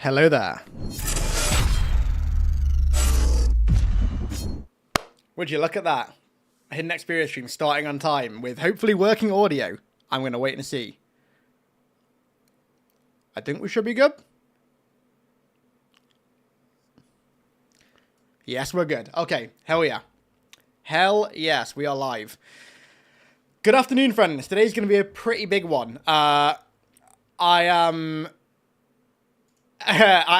Hello there. Would you look at that? A HiddenXperia stream starting on time with hopefully working audio. I'm going to wait and see. I think we should be good. Yes, we're good. Okay, hell yeah. Hell yes, we are live. Good afternoon, friends. Today's going to be a pretty big one. I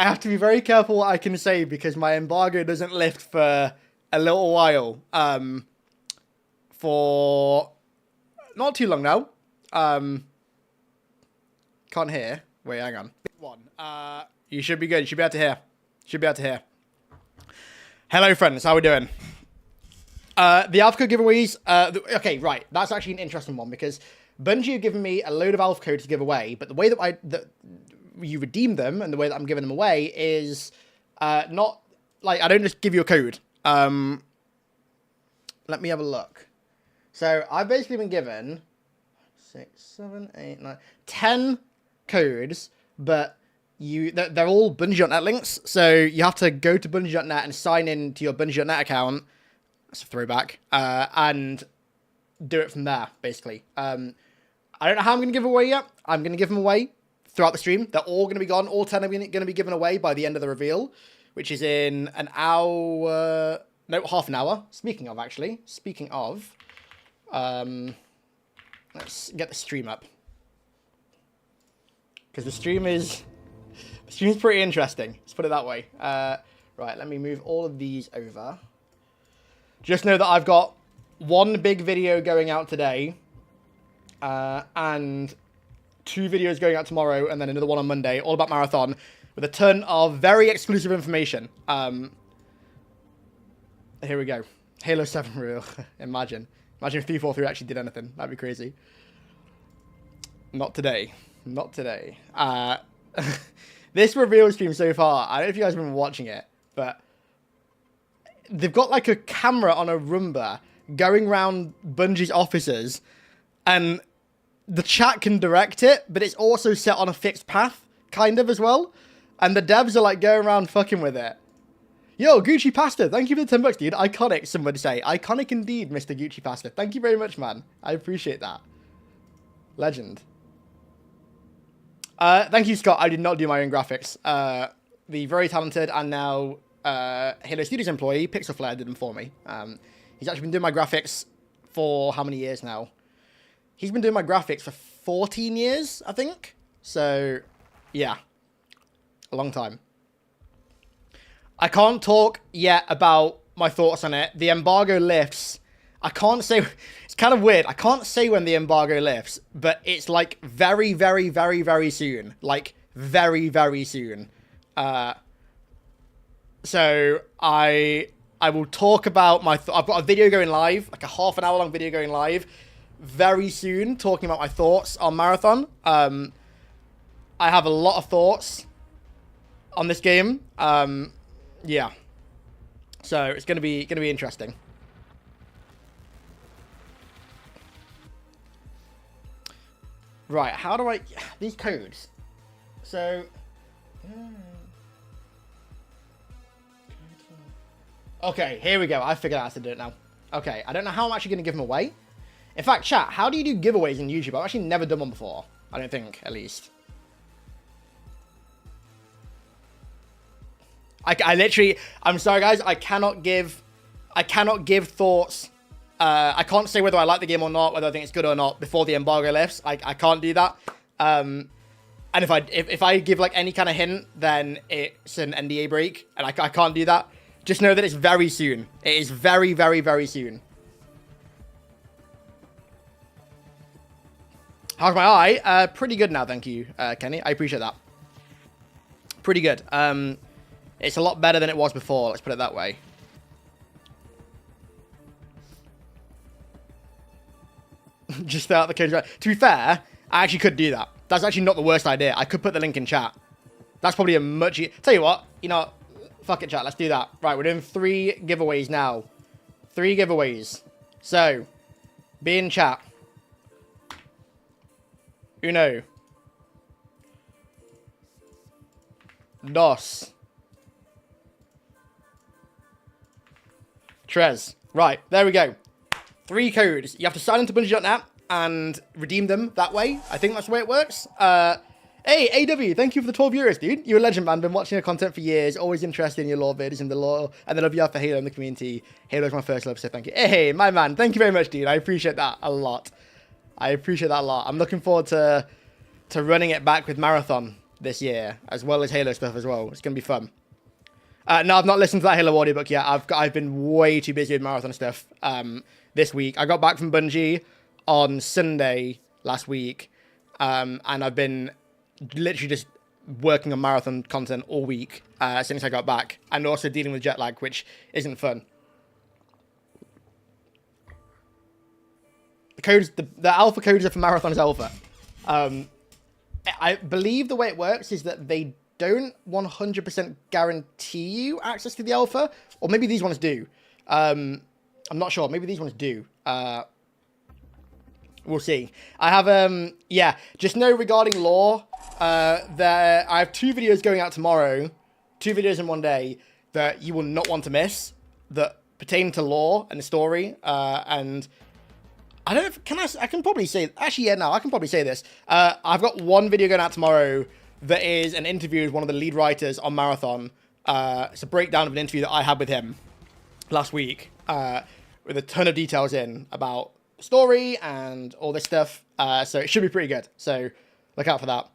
have to be very careful what I can say because my embargo doesn't lift for a little while. For not too long now. Can't hear. Wait, hang on. One. You should be good. You should be able to hear. Should be able to hear. Hello, friends. How we doing? The alpha code giveaways. Okay, right. That's actually an interesting one because Bungie have given me a load of alpha codes to give away, but the way that you redeem them and the way that I'm giving them away is not like I don't just give you a code. Let me have a look. So I've basically been given 6, 7, 8, 9, 10 codes, but they're all Bungie.net links. So you have to go to Bungie.net and sign in to your Bungie.net account. That's a throwback. And do it from there, basically. I don't know how I'm going to give away yet. I'm going to give them away throughout the stream. They're all going to be gone. All 10 are going to be given away by the end of the reveal, which is in an hour. No, half an hour. Speaking of, let's get the stream up. Because the stream is pretty interesting. Let's put it that way. Right, let me move all of these over. Just know that I've got one big video going out today, and 2 videos going out tomorrow, and then another one on Monday, all about Marathon, with a ton of very exclusive information. Here we go. Halo 7 reveal. Imagine if 343 actually did anything. That'd be crazy. Not today. Not today. This reveal stream so far, I don't know if you guys have been watching it, but they've got like a camera on a Roomba going around Bungie's offices, and the chat can direct it, but it's also set on a fixed path, kind of, as well. And the devs are like going around fucking with it. Yo, Gucci Pasta, thank you for the $10, dude. Iconic, somebody say. Iconic indeed, Mr. Gucci Pasta. Thank you very much, man. I appreciate that. Legend. Thank you, Scott. I did not do my own graphics. The very talented and now Halo Studios employee, Pixel Flare, did them for me. He's actually been doing my graphics for how many years now? He's been doing my graphics for 14 years, I think. So, yeah. A long time. I can't talk yet about my thoughts on it. The embargo lifts. I can't say... It's kind of weird. I can't say when the embargo lifts, but it's like very, very, very, very soon. Like, very, very soon. So, I will talk about my... I've got a video going live, like a half an hour long video going live, very soon, talking about my thoughts on Marathon. I have a lot of thoughts on this game. Yeah. So it's gonna be interesting. Right, how do I... These codes. So... Okay, here we go. I figured out how to do it now. Okay, I don't know how I'm actually going to give them away. In fact, chat, how do you do giveaways in YouTube? I've actually never done one before. I don't think, at least. I literally... I'm sorry, guys. I cannot give thoughts. I can't say whether I like the game or not, whether I think it's good or not, before the embargo lifts. I can't do that. And if I give, like, any kind of hint, then it's an NDA break. And I can't do that. Just know that it's very soon. It is very, very, very soon. How's my eye? Pretty good now, thank you, Kenny. I appreciate that. Pretty good. It's a lot better than it was before, let's put it that way. Just out the codes. To be fair, I actually could do that. That's actually not the worst idea. I could put the link in chat. That's probably a much... Tell you what, you know... Fuck it, chat. Let's do that. Right, we're doing 3 giveaways now. 3 giveaways. So, be in chat. Uno. Nos. Trez. Right, there we go. 3 codes. You have to sign into Bungie.net and redeem them that way. I think that's the way it works. Hey, AW, thank you for the 12 euros, dude. You're a legend, man. Been watching your content for years. Always interested in your lore vids and the lore and the love you have for Halo in the community. Halo's my first love, so thank you. Hey, my man. Thank you very much, dude. I appreciate that a lot. I appreciate that a lot. I'm looking forward to running it back with Marathon this year, as well as Halo stuff as well. It's going to be fun. No, I've not listened to that Halo audiobook yet. I've been way too busy with Marathon stuff this week. I got back from Bungie on Sunday last week, and I've been literally just working on Marathon content all week since I got back, and also dealing with jet lag, which isn't fun. The codes, the alpha codes are for Marathon's alpha. I believe the way it works is that they don't 100% guarantee you access to the alpha, or maybe these ones do. I'm not sure. Maybe these ones do. We'll see. I have, yeah, just know regarding lore, I have 2 videos going out tomorrow, 2 videos in one day that you will not want to miss that pertain to lore and the story, and I don't know if, I can probably say, actually, yeah, no, I can probably say this. I've got 1 video going out tomorrow that is an interview with one of the lead writers on Marathon. It's a breakdown of an interview that I had with him last week, with a ton of details in about the story and all this stuff. So it should be pretty good. So look out for that.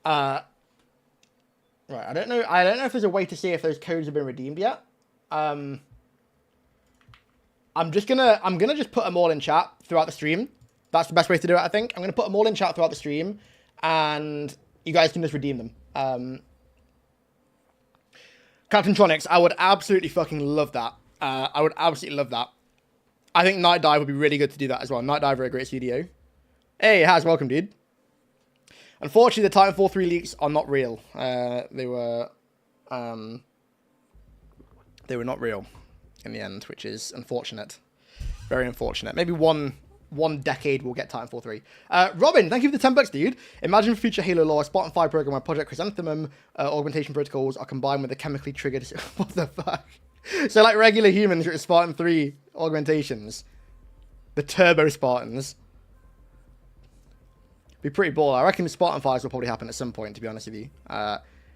Right, I don't know if there's a way to see if those codes have been redeemed yet. I'm gonna just put them all in chat throughout the stream. That's the best way to do it, I think. I'm gonna put them all in chat throughout the stream, and you guys can just redeem them. Captain Tronics, I would absolutely fucking love that. I would absolutely love that. I think Night Dive would be really good to do that as well. Night Dive are a great studio. Hey, Haz, welcome, dude. Unfortunately, the Titanfall 3 leaks are not real. They were not real in the end, which is unfortunate. Very unfortunate. Maybe one decade we'll get Titanfall 3. Robin, thank you for the $10, dude. Imagine future Halo lore, a Spartan 5 program where Project Chrysanthemum augmentation protocols are combined with the chemically triggered... What the fuck? So like regular humans with Spartan 3 augmentations. The Turbo Spartans. Be pretty ball. I reckon the Spartan 5s will probably happen at some point, to be honest with you.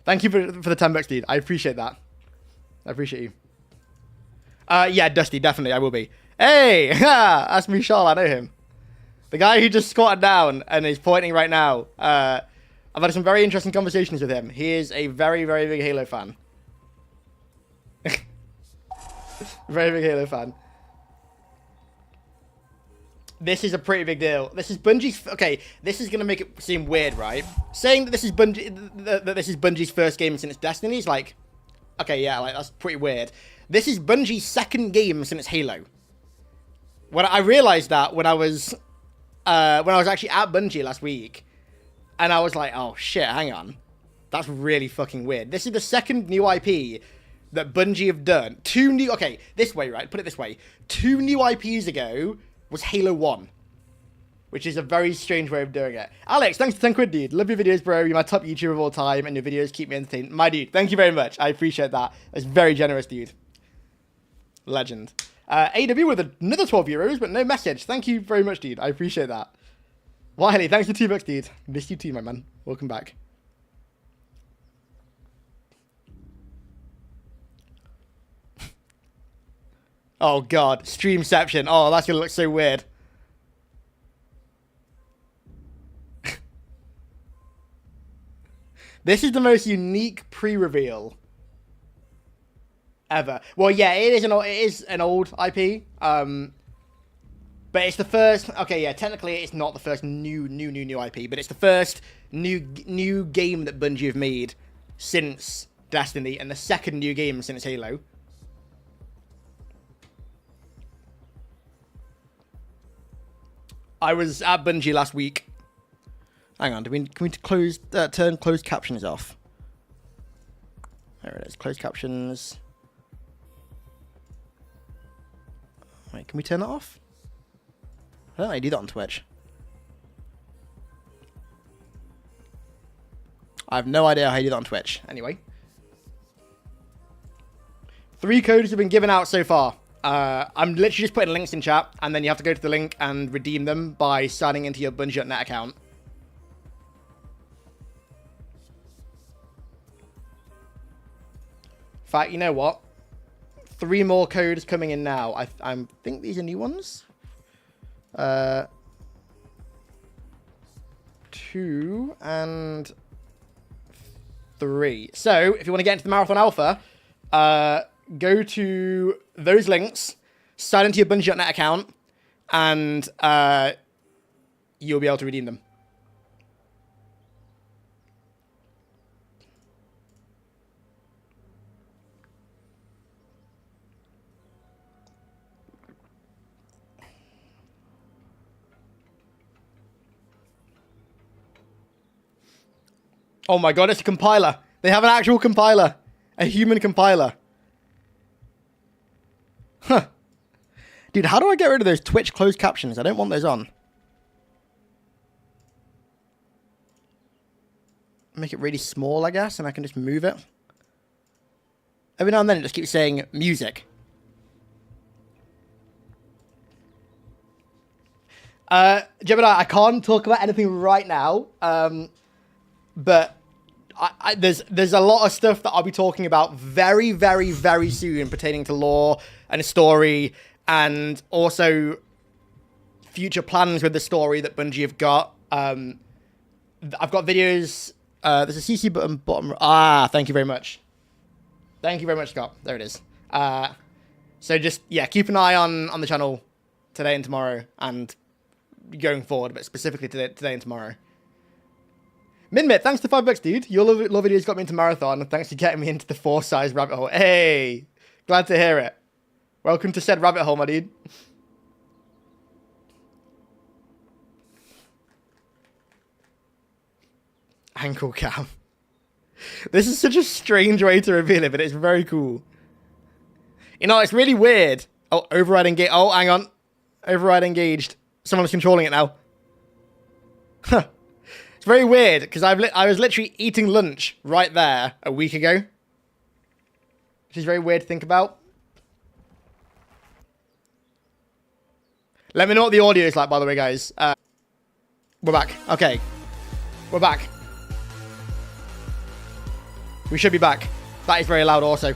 Thank you for the $10, dude. I appreciate that. I appreciate you. Yeah, Dusty, definitely, I will be. Hey! That's Michal, I know him. The guy who just squatted down and is pointing right now. I've had some very interesting conversations with him. He is a very, very big Halo fan. Very big Halo fan. This is a pretty big deal. This is Bungie's... Okay, this is going to make it seem weird, right? Saying that this is Bungie's first game since Destiny is like... Okay, yeah, like that's pretty weird. This is Bungie's second game since Halo. When I realized that when I was actually at Bungie last week, and I was like, oh shit, hang on. That's really fucking weird. This is the second new IP that Bungie have done. Okay, this way, right? Put it this way. 2 new IPs ago was Halo 1. Which is a very strange way of doing it. Alex, thanks for 10 quid, dude. Love your videos, bro. You're my top YouTuber of all time, and your videos keep me entertained. My dude, thank you very much. I appreciate that. That's very generous, dude. Legend. AW with another 12 euros, but no message. Thank you very much, dude. I appreciate that. Wiley, thanks for $2, dude. Missed you too, my man. Welcome back. Oh, God. Streamception. Oh, that's going to look so weird. This is the most unique pre-reveal ever. Well, yeah, it is an old IP. But it's the first... Okay, yeah, technically it's not the first new IP, but it's the first new game that Bungie have made since Destiny, and the second new game since Halo. I was at Bungie last week. Hang on, can we turn closed captions off? There it is, closed captions. Wait, can we turn that off? I don't know how you do that on Twitch. I have no idea how you do that on Twitch. Anyway. 3 codes have been given out so far. I'm literally just putting links in chat, and then you have to go to the link and redeem them by signing into your Bungie.net account. In fact, you know what? 3 more codes coming in now. I think these are new ones. 2 and 3. So, if you want to get into the Marathon Alpha, go to those links, sign into your Bungie.net account, and you'll be able to redeem them. Oh my god, it's a compiler. They have an actual compiler. A human compiler. Huh. Dude, how do I get rid of those Twitch closed captions? I don't want those on. Make it really small, I guess, and I can just move it. Every now and then it just keeps saying music. Gemini, I can't talk about anything right now. But there's a lot of stuff that I'll be talking about very, very, very soon pertaining to lore and story, and also future plans with the story that Bungie have got. I've got videos. There's a CC button bottom. Ah, thank you very much. Thank you very much, Scott. There it is. So just, yeah, keep an eye on the channel today and tomorrow, and going forward, but specifically today and tomorrow. Minmit, thanks to $5, dude. Your love videos got me into Marathon, and thanks for getting me into the 4-size rabbit hole. Hey, glad to hear it. Welcome to said rabbit hole, my dude. Ankle cam. This is such a strange way to reveal it, but it's very cool. You know, it's really weird. Oh, override engaged. Oh, hang on. Override engaged. Someone's controlling it now. Huh. It's very weird, because I was literally eating lunch right there a week ago. Which is very weird to think about. Let me know what the audio is like, by the way, guys. We're back. Okay. We're back. We should be back. That is very loud also.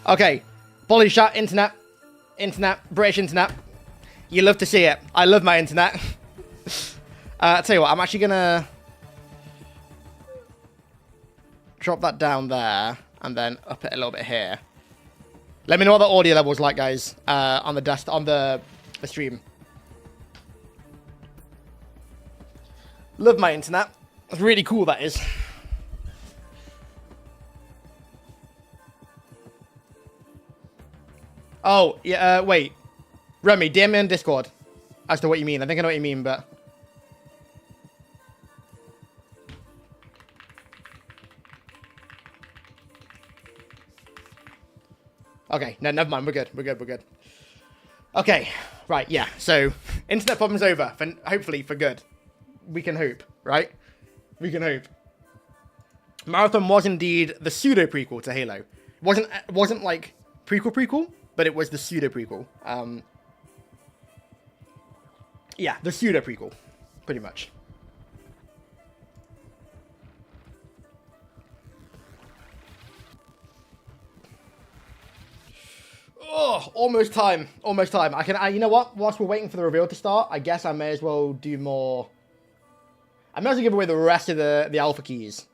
Okay. Apologies, chat. Internet. British internet. You love to see it. I love my internet. I'll tell you what, I'm actually going to drop that down there and then up it a little bit here. Let me know what the audio level is like, guys, on the stream. Love my internet. It's really cool, that is. Oh, yeah, wait. Remy, DM me on Discord as to what you mean. I think I know what you mean, but... Okay, no, never mind. We're good. Okay, right, yeah. So, internet problems over. Hopefully for good. We can hope, right? We can hope. Marathon was indeed the pseudo-prequel to Halo. It wasn't like prequel, but it was the pseudo-prequel. Yeah, the pseudo-prequel, pretty much. Oh, almost time. You know what? Whilst we're waiting for the reveal to start, I guess I may as well do more. I may as well give away the rest of the alpha keys.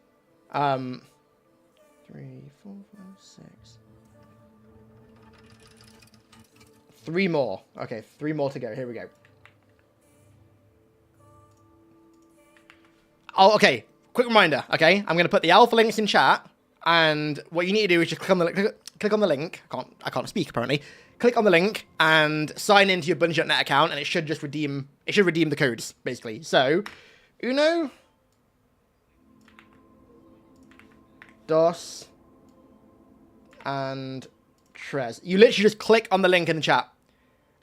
3, 4, 5, 6. 3 more. Okay, 3 more to go. Here we go. Oh, okay. Quick reminder. Okay, I'm gonna put the alpha links in chat, and what you need to do is just click on the link. I can't speak apparently. Click on the link and sign into your Bungie.net account, and it should just redeem the codes basically. So, Uno, Dos, and Trez. You literally just click on the link in the chat,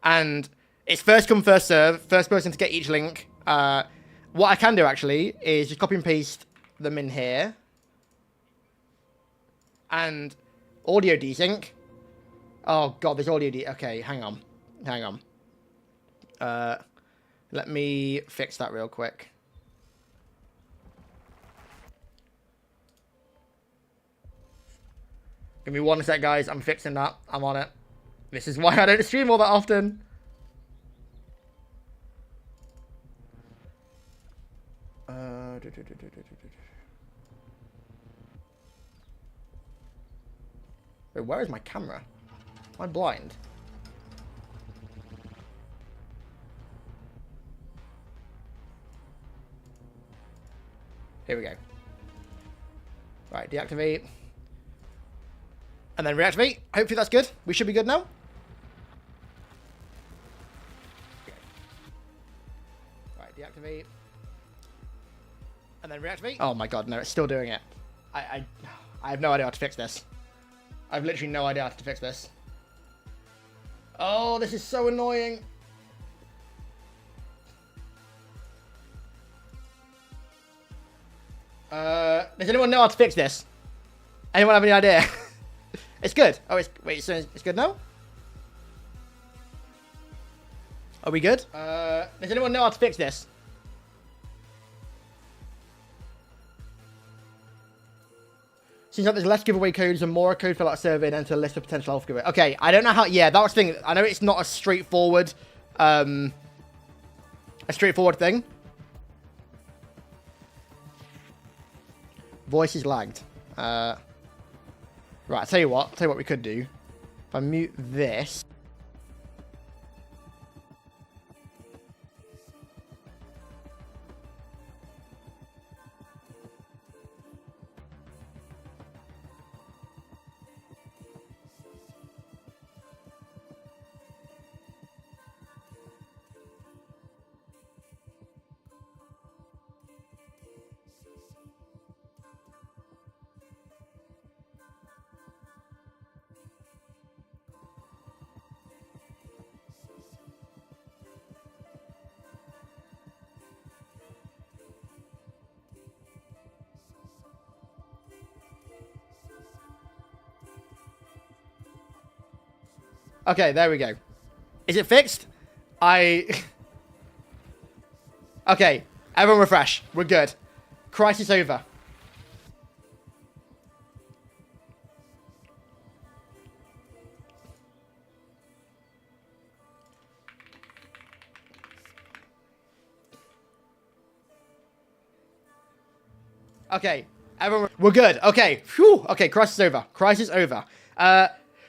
and it's first come first serve. First person to get each link. What I can do actually is just copy and paste them in here. And audio desync. Oh god, there's audio okay, hang on. Let me fix that real quick. Give me 1 sec, guys. I'm fixing that. I'm on it. This is why I don't stream all that often. Wait, where is my camera? Am I blind? Here we go. Right, deactivate. And then reactivate. Hopefully that's good. We should be good now. Right, deactivate. And then reactivate. Oh my god, no, it's still doing it. I have no idea how to fix this. I've literally no idea how to fix this. Oh, this is so annoying. Does anyone know how to fix this? Anyone have any idea? It's good. Oh, wait, so it's good now? Are we good? Does anyone know how to fix this? Seems like there's less giveaway codes and more code fill out survey and enter a list of potential alpha giveaway. Okay, I don't know how. Yeah, that was the thing. I know it's not a straightforward thing. Voice is lagged. Right, I'll tell you what we could do. If I mute this. Okay, there we go. Is it fixed? Okay, everyone refresh. We're good. Crisis over. Okay, everyone, we're good. Okay, phew. Okay, crisis over. Crisis over.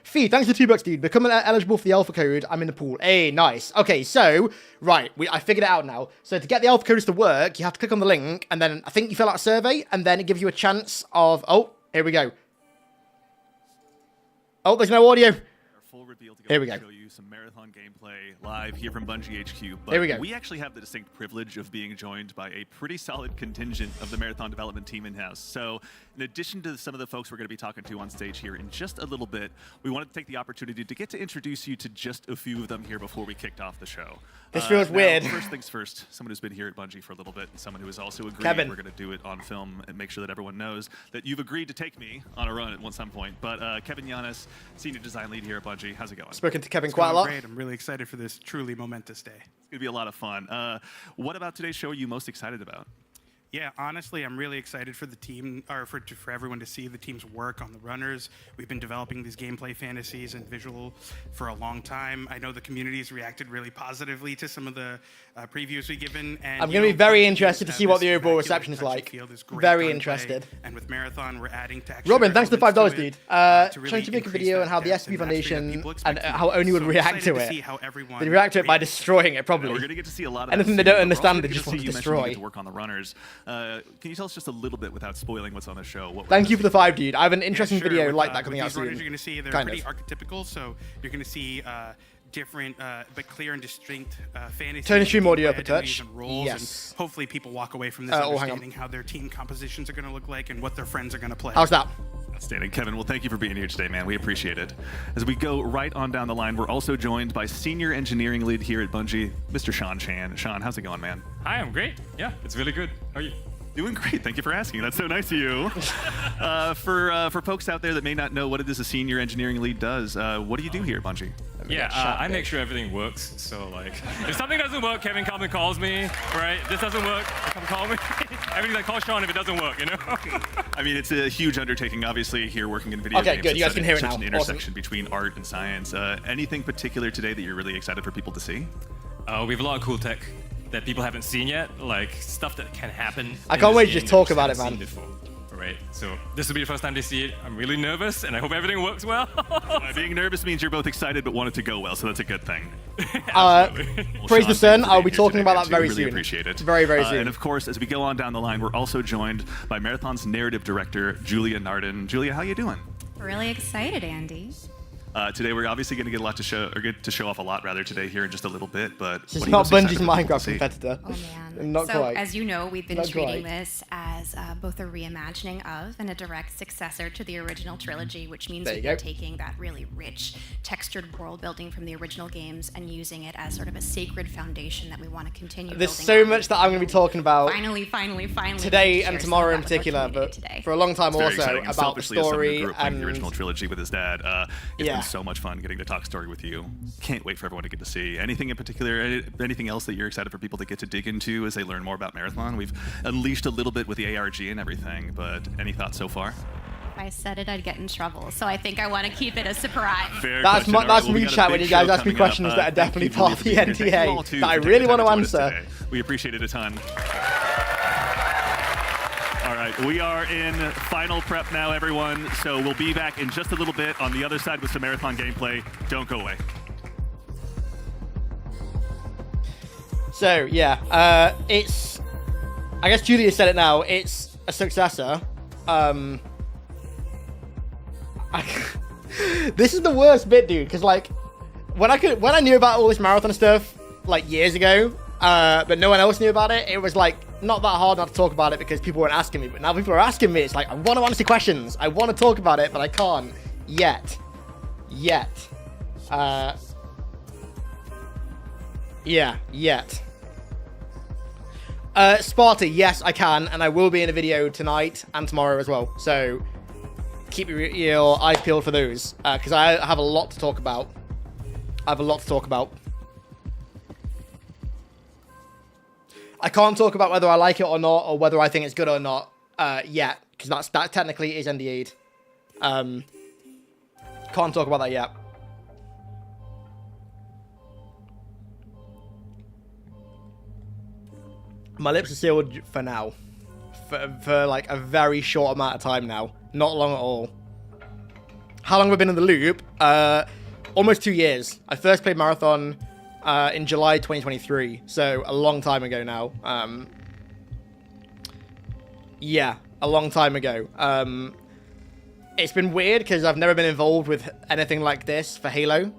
Fee, thanks for $2, dude. Become eligible for the alpha code. I'm in the pool. Hey, nice. Okay, so, right, I figured it out now. So to get the alpha codes to work, you have to click on the link, and then I think you fill out a survey, and then it gives you a chance of, oh, here we go. Oh, there's no audio. Full reveal to go Here we go. Show you some marathon gameplay live here from Bungie HQ. But Here we go. We actually have the distinct privilege of being joined by a pretty solid contingent of the marathon development team in-house. So in addition to some of the folks we're going to be talking to on stage here in just a little bit, we wanted to take the opportunity to get to introduce you to just a few of them here before we kicked off the show. This feels weird. First things first, someone who's been here at Bungie for a little bit and someone who has also agreed Kevin. we're going to do it on film and make sure that everyone knows that you've agreed to take me on a run at some point. But Kevin Yanis, Senior Design Lead here at Bungie. How's it going? Spoken to Kevin It's quite a going lot. Great. I'm really excited for this truly momentous day. It's going to be a lot of fun. What about today's show are you most excited about? Yeah, honestly, I'm really excited for the team, or for everyone to see the team's work on the runners. We've been developing these gameplay fantasies and visual for a long time. I know the community's reacted really positively to some of the previews we've given. And I'm going to be very interested to see what the overall reception is like. Very interested. And with Marathon, we're adding texture. Robin, thanks for the $5, to dude. really Trying to make a increase video that on how the depth SCP and mastery that Foundation people expect and from how it. Oni would So react excited to to it. see how everyone They react to it by reacts. destroying it, probably. We're going to get to see a lot of Anything that they don't soon, but we're understand, also they gonna just want see to you mentioned you destroy. get to work on the runners. Can you tell us just a little bit without spoiling what's on the show? What we're Thank gonna you for the see? 5, dude. I have an interesting Sure, video with, like that with coming out these runners soon. you're going to see they're Kind pretty of. archetypical, so you're going to see different but clear and distinct fantasy. Turn the stream audio up a identities touch. and roles, Yes. and hopefully people walk away from this Oh, hang on. understanding how their team compositions are going to look like and what their friends are going to play. How's that? Outstanding. Kevin, well, thank you for being here today, man. We appreciate it. As we go right on down the line, we're also joined by Senior Engineering Lead here at Bungie, Mr. Sean Chan. Sean, how's it going, man? Hi, I'm great. Yeah, it's really good. How are you? Doing great. Thank you for asking. That's so nice of you. For folks out there that may not know what it is a senior engineering lead does, what do you do here at Bungie? Yeah, I make sure everything works. So like, if something doesn't work, Kevin comes and calls me. Right? This doesn't work. Come call me. Everything's like, call Sean if it doesn't work. You know. I mean, it's a huge undertaking. Obviously, here working in video games. Okay, good. You guys can hear it now. Such an intersection between art and science. Anything particular today that you're really excited for people to see? We have a lot of cool tech that people haven't seen yet, like stuff that can happen. I can't wait to just talk about it, man. Right, so this will be the first time they see it. I'm really nervous, and I hope everything works well. Being nervous means you're both excited but want it to go well, so that's a good thing. Praise the sun. I'll be talking about that very really soon. Appreciate it. Very, very soon. And of course, as we go on down the line, we're also joined by Marathon's narrative director, Julia Narden. Julia, how you doing? Really excited, Andy. Today we're obviously going to get a lot to show, or get to show off a lot rather today here in just a little bit. But this is not Bungie's Minecraft competitor. Oh man! Not so quite. as you know, we've been Not treating quite. this as both a reimagining of and a direct successor to the original trilogy, which means There we've you been go. taking that really rich, textured world building from the original games and using it as sort of a sacred foundation that we want to continue. There's building so on. much that I'm going to be talking about Finally, today share and some tomorrow of in that with our particular, community but today. for a long time It's very also exciting. And about the selfishly, as someone who story grew up playing and the original trilogy with his dad, it's Yeah. been so much fun getting to talk story with you. Can't wait for everyone to get to see. Anything in particular, anything else that you're excited for people to get to dig into as they learn more about Marathon? We've unleashed a little bit with the ARG and everything, but any thoughts so far? If I said it, I'd get in trouble. So I think I want to keep it a surprise. Fair that's question. my, All right, that's well, we me got a chat big when you guys show ask me coming questions up. that are definitely Thank you, part of the Julia, for being here. Thank you all, NDA too, that I for taking really the want to time join us answer. today. We appreciate it a ton. All right, we are in final prep now, everyone. So we'll be back in just a little bit on the other side with some Marathon gameplay. Don't go away. So yeah, it's. I guess Julia said it now. It's a successor. This is the worst bit, dude. Because like, when I knew about all this Marathon stuff like years ago, but no one else knew about it. It was like not that hard not to talk about it because people weren't asking me. But now people are asking me. It's like I want to answer questions. I want to talk about it, but I can't yet. Yeah, yet. Sparta, yes, I can, and I will be in a video tonight and tomorrow as well. So keep your eyes peeled for those, because I have a lot to talk about. I can't talk about whether I like it or not, or whether I think it's good or not yet, because that technically is NDA'd. Can't talk about that yet. My lips are sealed for now. For like a very short amount of time now. Not long at all. How long have I been in the loop? Almost 2 years. I first played Marathon in July 2023. So a long time ago now. Yeah, a long time ago. It's been weird because I've never been involved with anything like this for Halo.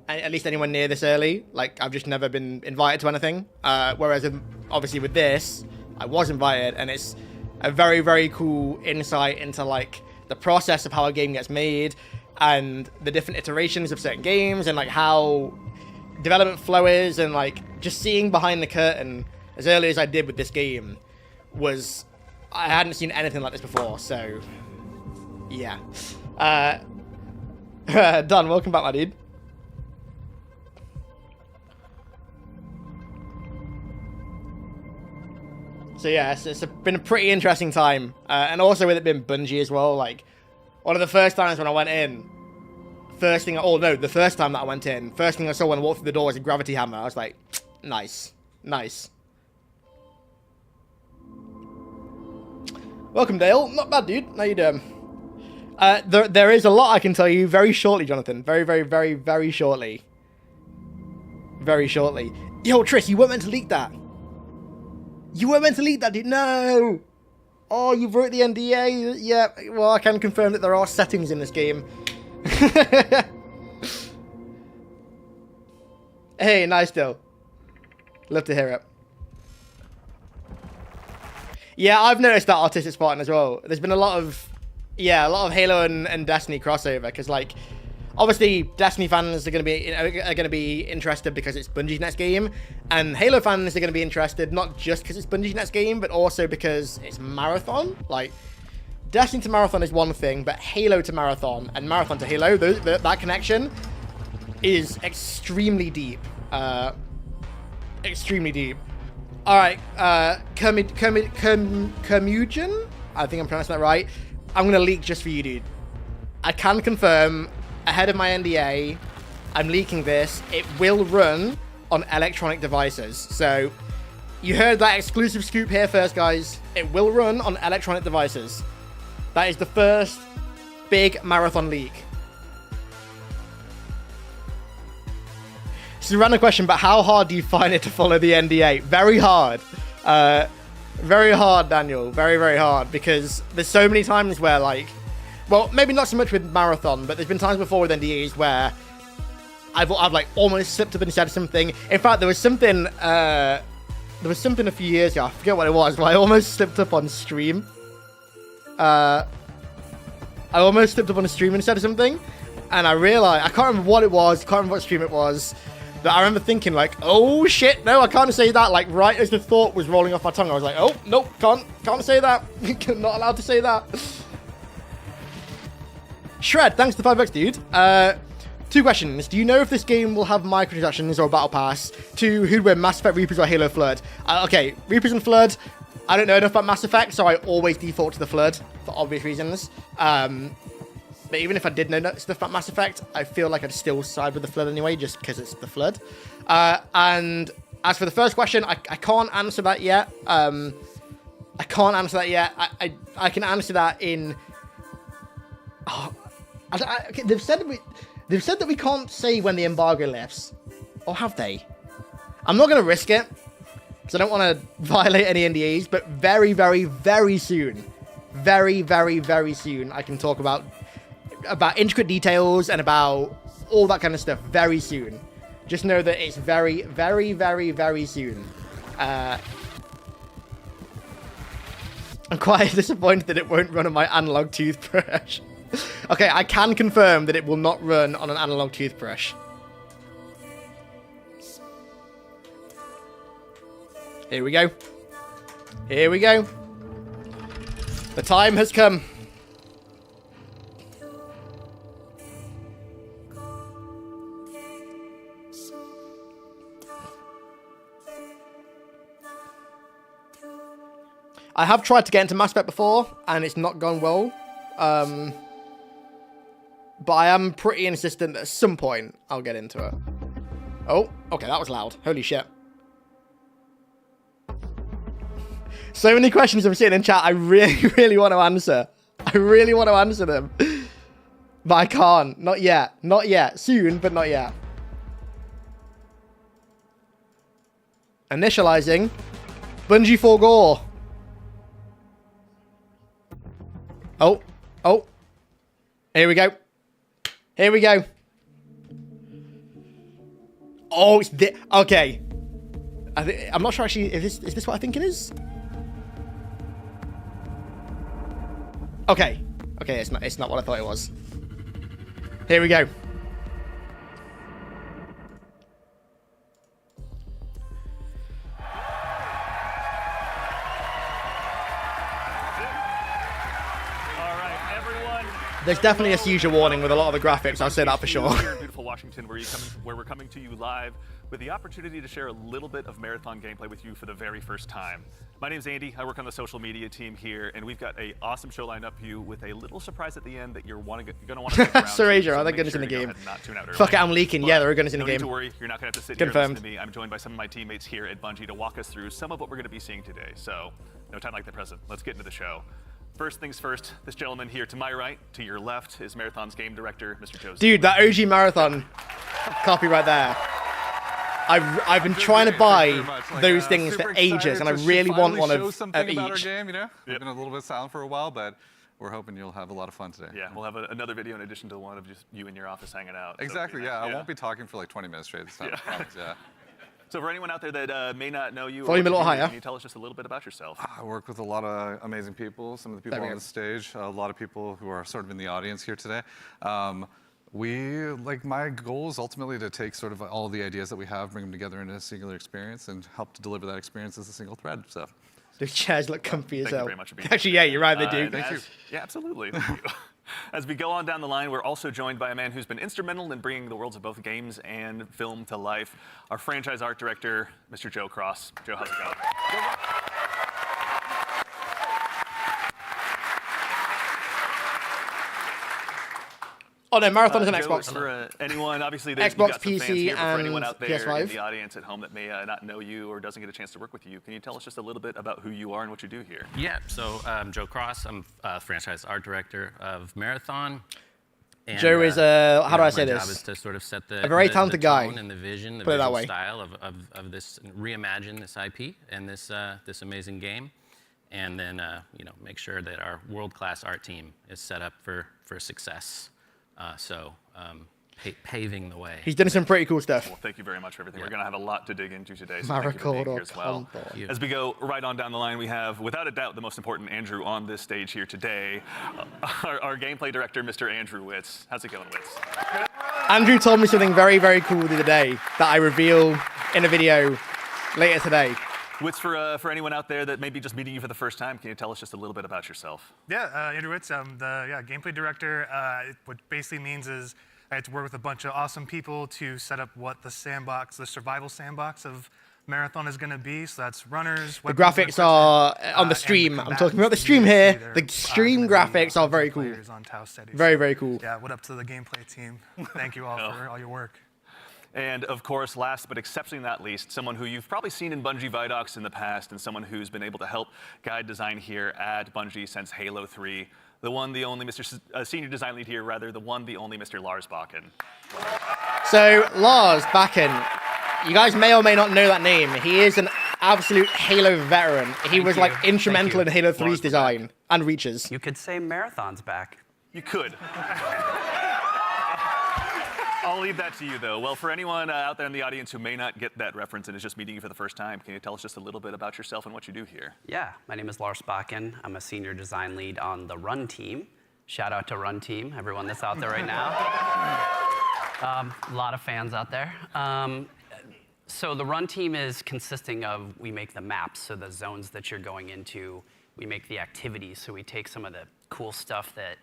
At least anyone near this early. Like, I've just never been invited to anything. Whereas, obviously, with this, I was invited, and it's a very, very cool insight into, like, the process of how a game gets made, and the different iterations of certain games, and, like, how development flow is, and, like, just seeing behind the curtain as early as I did with this game was... I hadn't seen anything like this before, so... Yeah. Done. Welcome back, my dude. So yeah, it's been a pretty interesting time, and also with it being Bungie as well. Like, one of the first times when I went in, the first time that I went in, first thing I saw when I walked through the door was a gravity hammer. I was like, nice. Welcome, Dale. Not bad, dude. How you doing? There is a lot I can tell you very shortly, Jonathan. Very, very, very, very shortly. Very shortly. Yo, Triss, you weren't meant to leak that. You weren't meant to leak that, dude. No! Oh, you broke the NDA. Yeah, well, I can confirm that there are settings in this game. Hey, nice, Dill. Love to hear it. Yeah, I've noticed that Artistic Spartan as well. There's been a lot of Halo and Destiny crossover, because, like, obviously, Destiny fans are going to be interested because it's Bungie's next game, and Halo fans are going to be interested not just because it's Bungie's next game, but also because it's Marathon. Like, Destiny to Marathon is one thing, but Halo to Marathon and Marathon to Halo, that connection is extremely deep. Extremely deep. All right, Kermugen? I think I'm pronouncing that right. I'm going to leak just for you, dude. I can confirm, ahead of my NDA, I'm leaking this. It will run on electronic devices. So, you heard that exclusive scoop here first, guys. It will run on electronic devices. That is the first big Marathon leak. It's a random question, but how hard do you find it to follow the NDA? Very hard. Very hard, Daniel. Very, very hard. Because there's so many times where, like... Well, maybe not so much with Marathon, but there's been times before with NDAs where I've like, almost slipped up and said something. In fact, there was something a few years ago. I forget what it was, but I almost slipped up on stream. I almost slipped up on a stream and said something. And I realized... I can't remember what it was. Can't remember what stream it was. That I remember thinking, like, oh shit, no, I can't say that. Like, right as the thought was rolling off my tongue, I was like, oh, nope, can't say that. Not allowed to say that. Shred, thanks for the $5, dude. 2 questions. Do you know if this game will have microtransactions or a battle pass? 2, who'd win, Mass Effect, Reapers, or Halo Flood? Okay, Reapers and Flood. I don't know enough about Mass Effect, so I always default to the Flood for obvious reasons. But even if I did know stuff about Mass Effect, I feel like I'd still side with the Flood anyway, just because it's the Flood. And as for the first question, I can't answer that yet. I can't answer that yet. I can answer that in... Oh, okay, they've said that we can't say when the embargo lifts. Or have they? I'm not going to risk it, because I don't want to violate any NDAs, but very, very, very soon, very, very, very soon, I can talk about intricate details and about all that kind of stuff very soon. Just know that it's very, very, very, very soon. I'm quite disappointed that it won't run on my analog toothbrush. Okay, I can confirm that it will not run on an analog toothbrush. Here we go. Here we go. The time has come. I have tried to get into Mass Effect before, and it's not gone well. But I am pretty insistent that at some point I'll get into it. Oh, okay, that was loud. Holy shit. So many questions I'm seeing in chat I really, really want to answer. I really want to answer them. But I can't. Not yet. Not yet. Soon, but not yet. Initializing. Bungie forgore. Oh. Oh. Here we go. Here we go. Oh, it's this. Okay. I'm not sure actually. Is this what I think it is? Okay. Okay, it's not what I thought it was. Here we go. There's definitely a user warning with a lot of the graphics, I'll say that for sure. Here in beautiful Washington, where we're coming to you live with the opportunity to share a little bit of marathon gameplay with you for the very first time. My name's Andy, I work on the social media team here, and we've got an awesome show lined up for you with a little surprise at the end that you're going to want to stick around. Sir Asia, are there gunners in the game? Fuck it, I'm leaking. Yeah, there are gunners in the game. Don't worry, you're not going to have to sit here and listen to me. I'm joined by some of my teammates here at Bungie to walk us through some of what we're going to be seeing today. So, no time like the present. Let's get into the show. First things first, this gentleman here to my right, to your left, is Marathon's game director, Mr. Joseph. Dude, that OG Marathon copy right there. I've been trying to buy those things for ages, and I really want one of each. Our game, you know? We've been a little bit silent for a while, but we're hoping you'll have a lot of fun today. Yeah, we'll have another video in addition to one of just you in your office hanging out. Exactly, so, yeah. I won't be talking for like 20 minutes straight this time. Yeah. So for anyone out there that may not know you, volume a little higher. Can you tell us just a little bit about yourself? I work with a lot of amazing people, some of the people on the stage, a lot of people who are sort of in the audience here today. My goal is ultimately to take sort of all the ideas that we have, bring them together in a singular experience, and help to deliver that experience as a single thread. So, The chairs look comfy as Thank you hell. very much for being Actually, here. yeah, you're right, they do. And as- Yeah, absolutely. Thank you. As we go on down the line, we're also joined by a man who's been instrumental in bringing the worlds of both games and film to life, our franchise art director, Mr. Joe Cross. Joe, how's it going? Oh no, Marathon is an Joe, Xbox. For anyone, obviously, you've Xbox, got some fans PC, here, but for anyone and out there in PS5. the audience at home that may not know you or doesn't get a chance to work with you, can you tell us just a little bit about who you are and what you do here? Yeah, so I'm Joe Cross. I'm franchise art director of Marathon. And, Joe is how do I say my this? job is to sort of set the, A very the talented tone guy. and the vision, the Put it that visual way. style of this, reimagine this IP and this amazing game, and then make sure that our world-class art team is set up for success. Paving the way. He's done some pretty cool stuff. Well, thank you very much for everything. Yeah. We're going to have a lot to dig into today, so thank you for being here as well. Maricold.com. As we go right on down the line, we have, without a doubt, the most important Andrew on this stage here today, our gameplay director, Mr. Andrew Witz. How's it going, Witz? Andrew told me something very, very cool the other day that I reveal in a video later today. Witz, for anyone out there that may be just meeting you for the first time, can you tell us just a little bit about yourself? Yeah, Andrew Witz. I'm the gameplay director. What basically means is I had to work with a bunch of awesome people to set up what the survival sandbox of Marathon is going to be. So that's runners. The graphics are on the stream. I'm talking about the stream here. The stream graphics are very cool. On Tau Steady. Very, very cool. Yeah, what up to the gameplay team? Thank you all for all your work. And of course, last but exceptionally not least, someone who you've probably seen in Bungie Vidocs in the past and someone who's been able to help guide design here at Bungie since Halo 3. The one, the only senior design lead here, rather, the one, the only Mr. Lars Bakken. So, Lars Bakken, you guys may or may not know that name. He is an absolute Halo veteran. He was like instrumental in Halo 3's design and Reaches. You could say Marathon's back. You could. I'll leave that to you, though. Well, for anyone out there in the audience who may not get that reference and is just meeting you for the first time, can you tell us just a little bit about yourself and what you do here? Yeah, my name is Lars Bakken. I'm a senior design lead on the Run team. Shout out to Run team, everyone that's out there right now. A lot of fans out there. So the Run team is consisting of, we make the maps, so the zones that you're going into, we make the activities, so we take some of the cool stuff that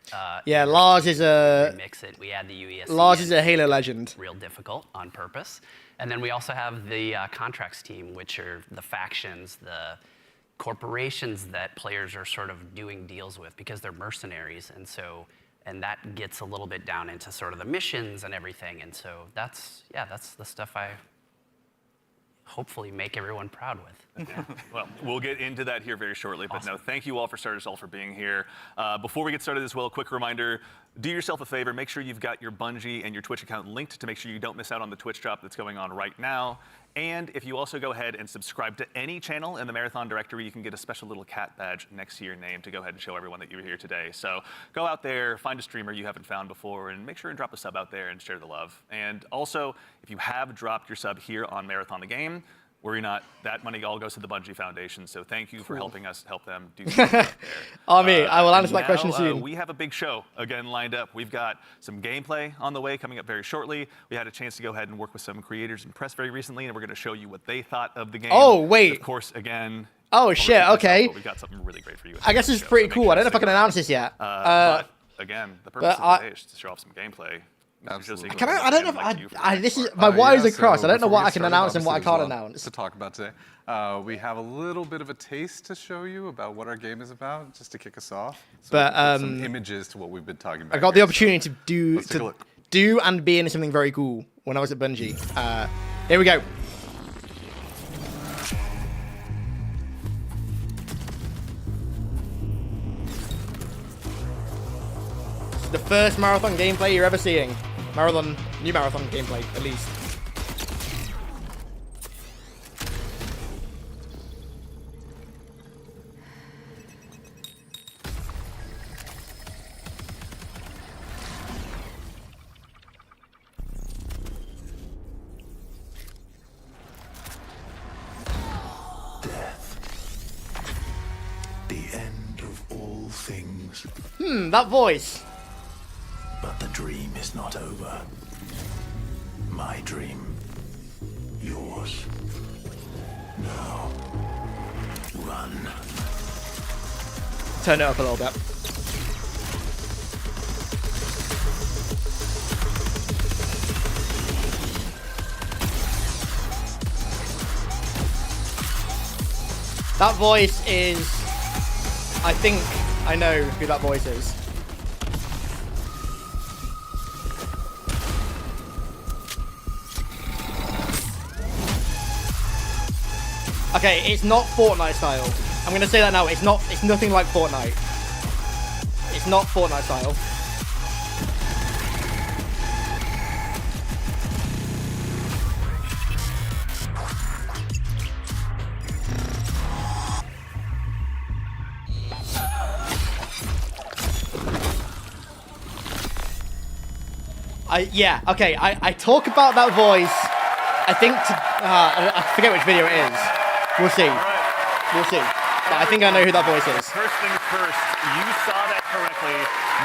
Yeah, Lars is a mix it. We add the UESC. Lars is a Halo legend. Real difficult on purpose. And then we also have the contracts team, which are the factions, the corporations that players are sort of doing deals with because they're mercenaries, and that gets a little bit down into sort of the missions and everything. And so that's the stuff I hopefully make everyone proud with. Well, we'll get into that here very shortly, but no, thank you all for starters all for being here. Before we get started as well, a quick reminder, do yourself a favor, make sure you've got your Bungie and your Twitch account linked to make sure you don't miss out on the Twitch drop that's going on right now. And if you also go ahead and subscribe to any channel in the Marathon directory, you can get a special little cat badge next to your name to go ahead and show everyone that you were here today. So go out there, find a streamer you haven't found before, and make sure and drop a sub out there and share the love. And also, if you have dropped your sub here on Marathon the Game, worry not, that money all goes to the Bungie Foundation, so thank you for helping us help them do something out there. I will answer that question Now, soon. we have a big show again lined up. We've got some gameplay on the way coming up very shortly. We had a chance to go ahead and work with some creators and press very recently, and we're going to show you what they thought of the game. Oh, wait. Of course, again. Oh, shit, okay. But we've got something really great for you. I guess this is pretty cool. I don't know if I can announce this yet. But again, the purpose but of today is to show off some gameplay. Absolutely. I don't know if this is my wires are crossed. I don't know what I can announce and what I can't announce. To talk about today, we have a little bit of a taste to show you about what our game is about, just to kick us off. So But, we'll put some images to what we've been talking about. I got the here, opportunity so to let's take a look. do and be in something very cool when I was at Bungie. Here we go. The first Marathon gameplay you're ever seeing. New Marathon gameplay, at least. The end of all things. That voice. But the dream is not over. My dream. Yours. Now. Run. Turn it up a little bit. That voice is... I think I know who that voice is. Okay, it's not Fortnite style. I'm gonna say that now. It's nothing like Fortnite. It's not Fortnite style. Yeah, okay, I talk about that voice, I think, I forget which video it is. We'll see. We'll see. But I think I know who that voice is. First things first, you saw that correctly.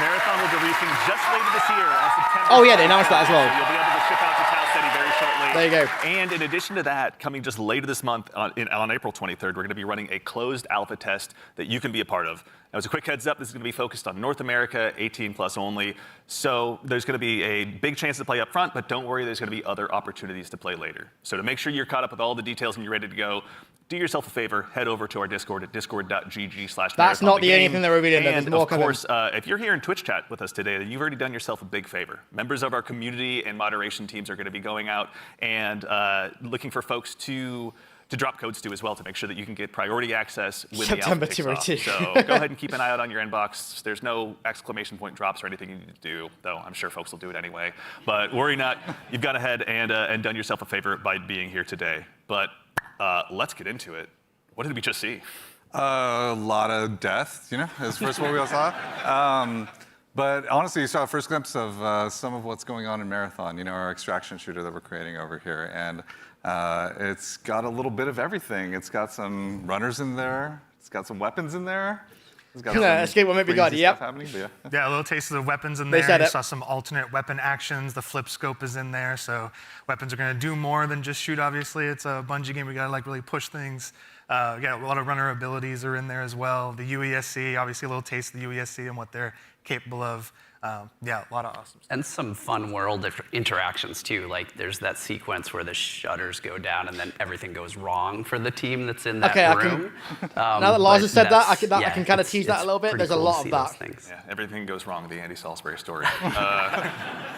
Marathon will be releasing just later this year on September. Oh yeah, they announced that as well. So you'll be able to ship out to Tau City very shortly. There you go. And in addition to that, coming just later this month, on April 23rd, we're going to be running a closed alpha test that you can be a part of. Now, as a quick heads up, this is going to be focused on North America, 18 plus only. So there's going to be a big chance to play up front, but don't worry, there's going to be other opportunities to play later. So to make sure you're caught up with all the details and you're ready to go, do yourself a favor, head over to our Discord at discord.gg/marathon. That's not the only thing they're revealing. And of course, if you're here in Twitch chat with us today, then you've already done yourself a big favor. Members of our community and moderation teams are going to be going out and looking for folks to drop codes to as well to make sure that you can get priority access when September the alpha kicks off. So go ahead and keep an eye out on your inbox. There's no exclamation point drops or anything you need to do, though I'm sure folks will do it anyway. But worry not, you've gone ahead and done yourself a favor by being here today. But let's get into it. What did we just see? A lot of death, you know, is first what we all saw. But honestly, you saw a first glimpse of some of what's going on in Marathon, you know, our extraction shooter that we're creating over here. And it's got a little bit of everything. It's got some runners in there. It's got some weapons in there. It's got escape what may be God, yep. Yeah, a little taste of the weapons in there. You saw some alternate weapon actions. The flip scope is in there, so weapons are going to do more than just shoot, obviously. It's a Bungie game. We got to like really push things. Yeah, a lot of runner abilities are in there as well. The UESC, obviously a little taste of the UESC and what they're capable of. Yeah, a lot of awesome stuff. And some fun world interactions too. Like there's that sequence where the shutters go down and then everything goes wrong for the team that's in that room. Now that Lars has said that, I can kind of tease that a little bit. There's a lot of that. Yeah, everything goes wrong, the Andy Salisbury story.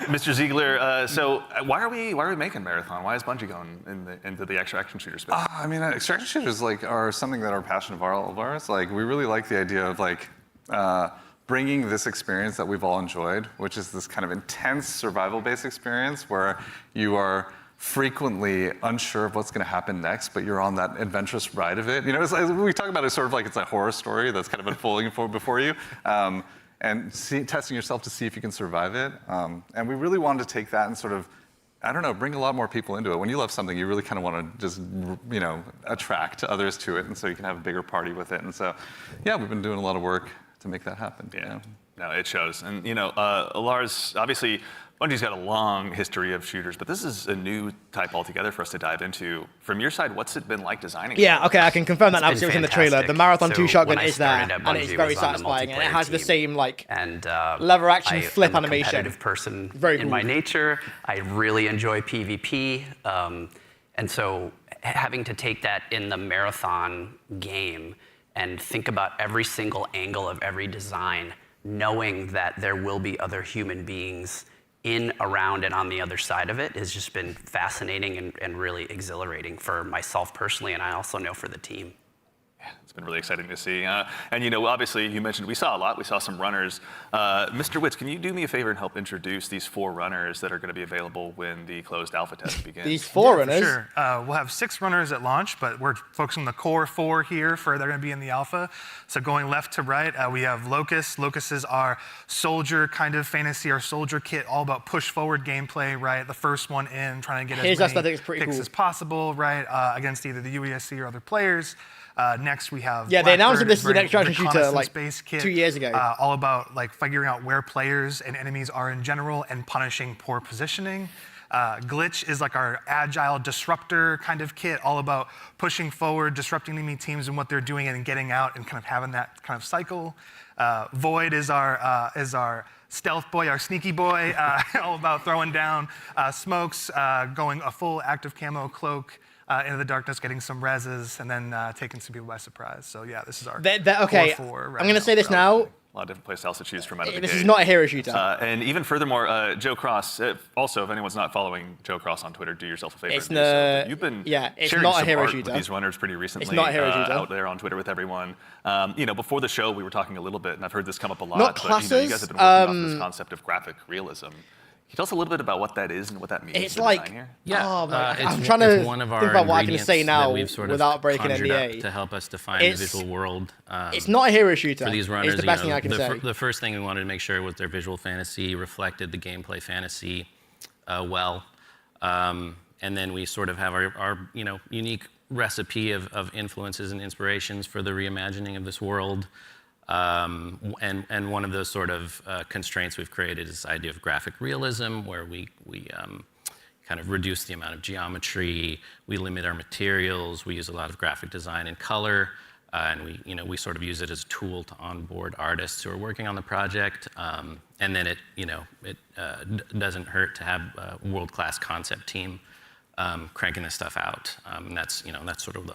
Mr. Ziegler, so why are we making Marathon? Why is Bungie going into the extraction shooter space? I mean, extraction shooters are something that are a passion of all of ours. Like we really like the idea of bringing this experience that we've all enjoyed, which is this kind of intense survival-based experience where you are frequently unsure of what's going to happen next, but you're on that adventurous ride of it. You know, we talk about it sort of like it's a horror story that's kind of unfolding before you, and testing yourself to see if you can survive it. And we really wanted to take that and sort of, I don't know, bring a lot more people into it. When you love something, you really kind of want to just, you know, attract others to it, and so you can have a bigger party with it. And so, yeah, we've been doing a lot of work to make that happen. Yeah, you know? No, it shows. And you know, Lars, obviously, Bungie's got a long history of shooters, but this is a new type altogether for us to dive into. From your side, what's it been like designing? Yeah, okay, I can confirm that now because it was in the trailer. The Marathon 2 shotgun is there, and it's very satisfying, and it has the same and lever action flip I'm a animation. Competitive person very in my nature. I really enjoy PvP, and so having to take that in the Marathon game and think about every single angle of every design, knowing that there will be other human beings in, around, and on the other side of it has just been fascinating and really exhilarating for myself personally, and I also know for the team. Yeah, it's been really exciting to see. And you know, obviously, you mentioned we saw a lot. We saw some runners. Mr. Witz, can you do me a favor and help introduce these 4 runners that are going to be available when the closed alpha test begins? These 4 runners? Sure. We'll have 6 runners at launch, but we're focusing on the core 4 here they're going to be in the alpha. So going left to right, we have Locust. Locust is our soldier kind of fantasy, our soldier kit, all about push forward gameplay, right? The first one in, trying to get as many picks as possible, right? Against either the UESC or other players. Next next we have Yeah, they announced that Blackbird, this is an very extraction shooter like reconnaissance-based kit, 2 years ago. all about like figuring out where players and enemies are in general and punishing poor positioning. Glitch is like our agile disruptor kind of kit, all about pushing forward, disrupting enemy teams and what they're doing, and getting out and kind of having that kind of cycle. Void is our stealth boy, our sneaky boy, all about throwing down smokes, going a full active camo cloak into the darkness, getting some reses, and then taking some people by surprise. So yeah, this is our okay. core four right I'm going to now. say this now. A lot of different playstyles to choose from out of the This gate. is not a hero shooter. And even furthermore, Joe Cross. Also, if anyone's not following Joe Cross on Twitter, do yourself a favor. It's and do so. the- You've been yeah, it's sharing not a some hero art shooter. with these runners pretty recently. not a hero shooter. Out there on Twitter with everyone. Before the show, we were talking a little bit, and I've heard this come up a lot. Not but classes, you guys have been working off this concept of graphic realism. Can you tell us a little bit about what that is and what that means? It's for like, design here? Yeah, oh, man, it's I'm trying to one of think our about what I can ingredients say now that we've sort of without breaking conjured up NDA. to help us define It's- the visual world. It's not a hero shooter. For these runners, It's the you best know, thing I can say. the first thing we wanted to make sure was their visual fantasy reflected the gameplay fantasy well. And then we sort of have our unique recipe of influences and inspirations for the reimagining of this world. And one of those sort of constraints we've created is this idea of graphic realism, where we kind of reduce the amount of geometry, we limit our materials, we use a lot of graphic design and color, and we sort of use it as a tool to onboard artists who are working on the project. And then it doesn't hurt to have a world-class concept team cranking this stuff out. And that's sort of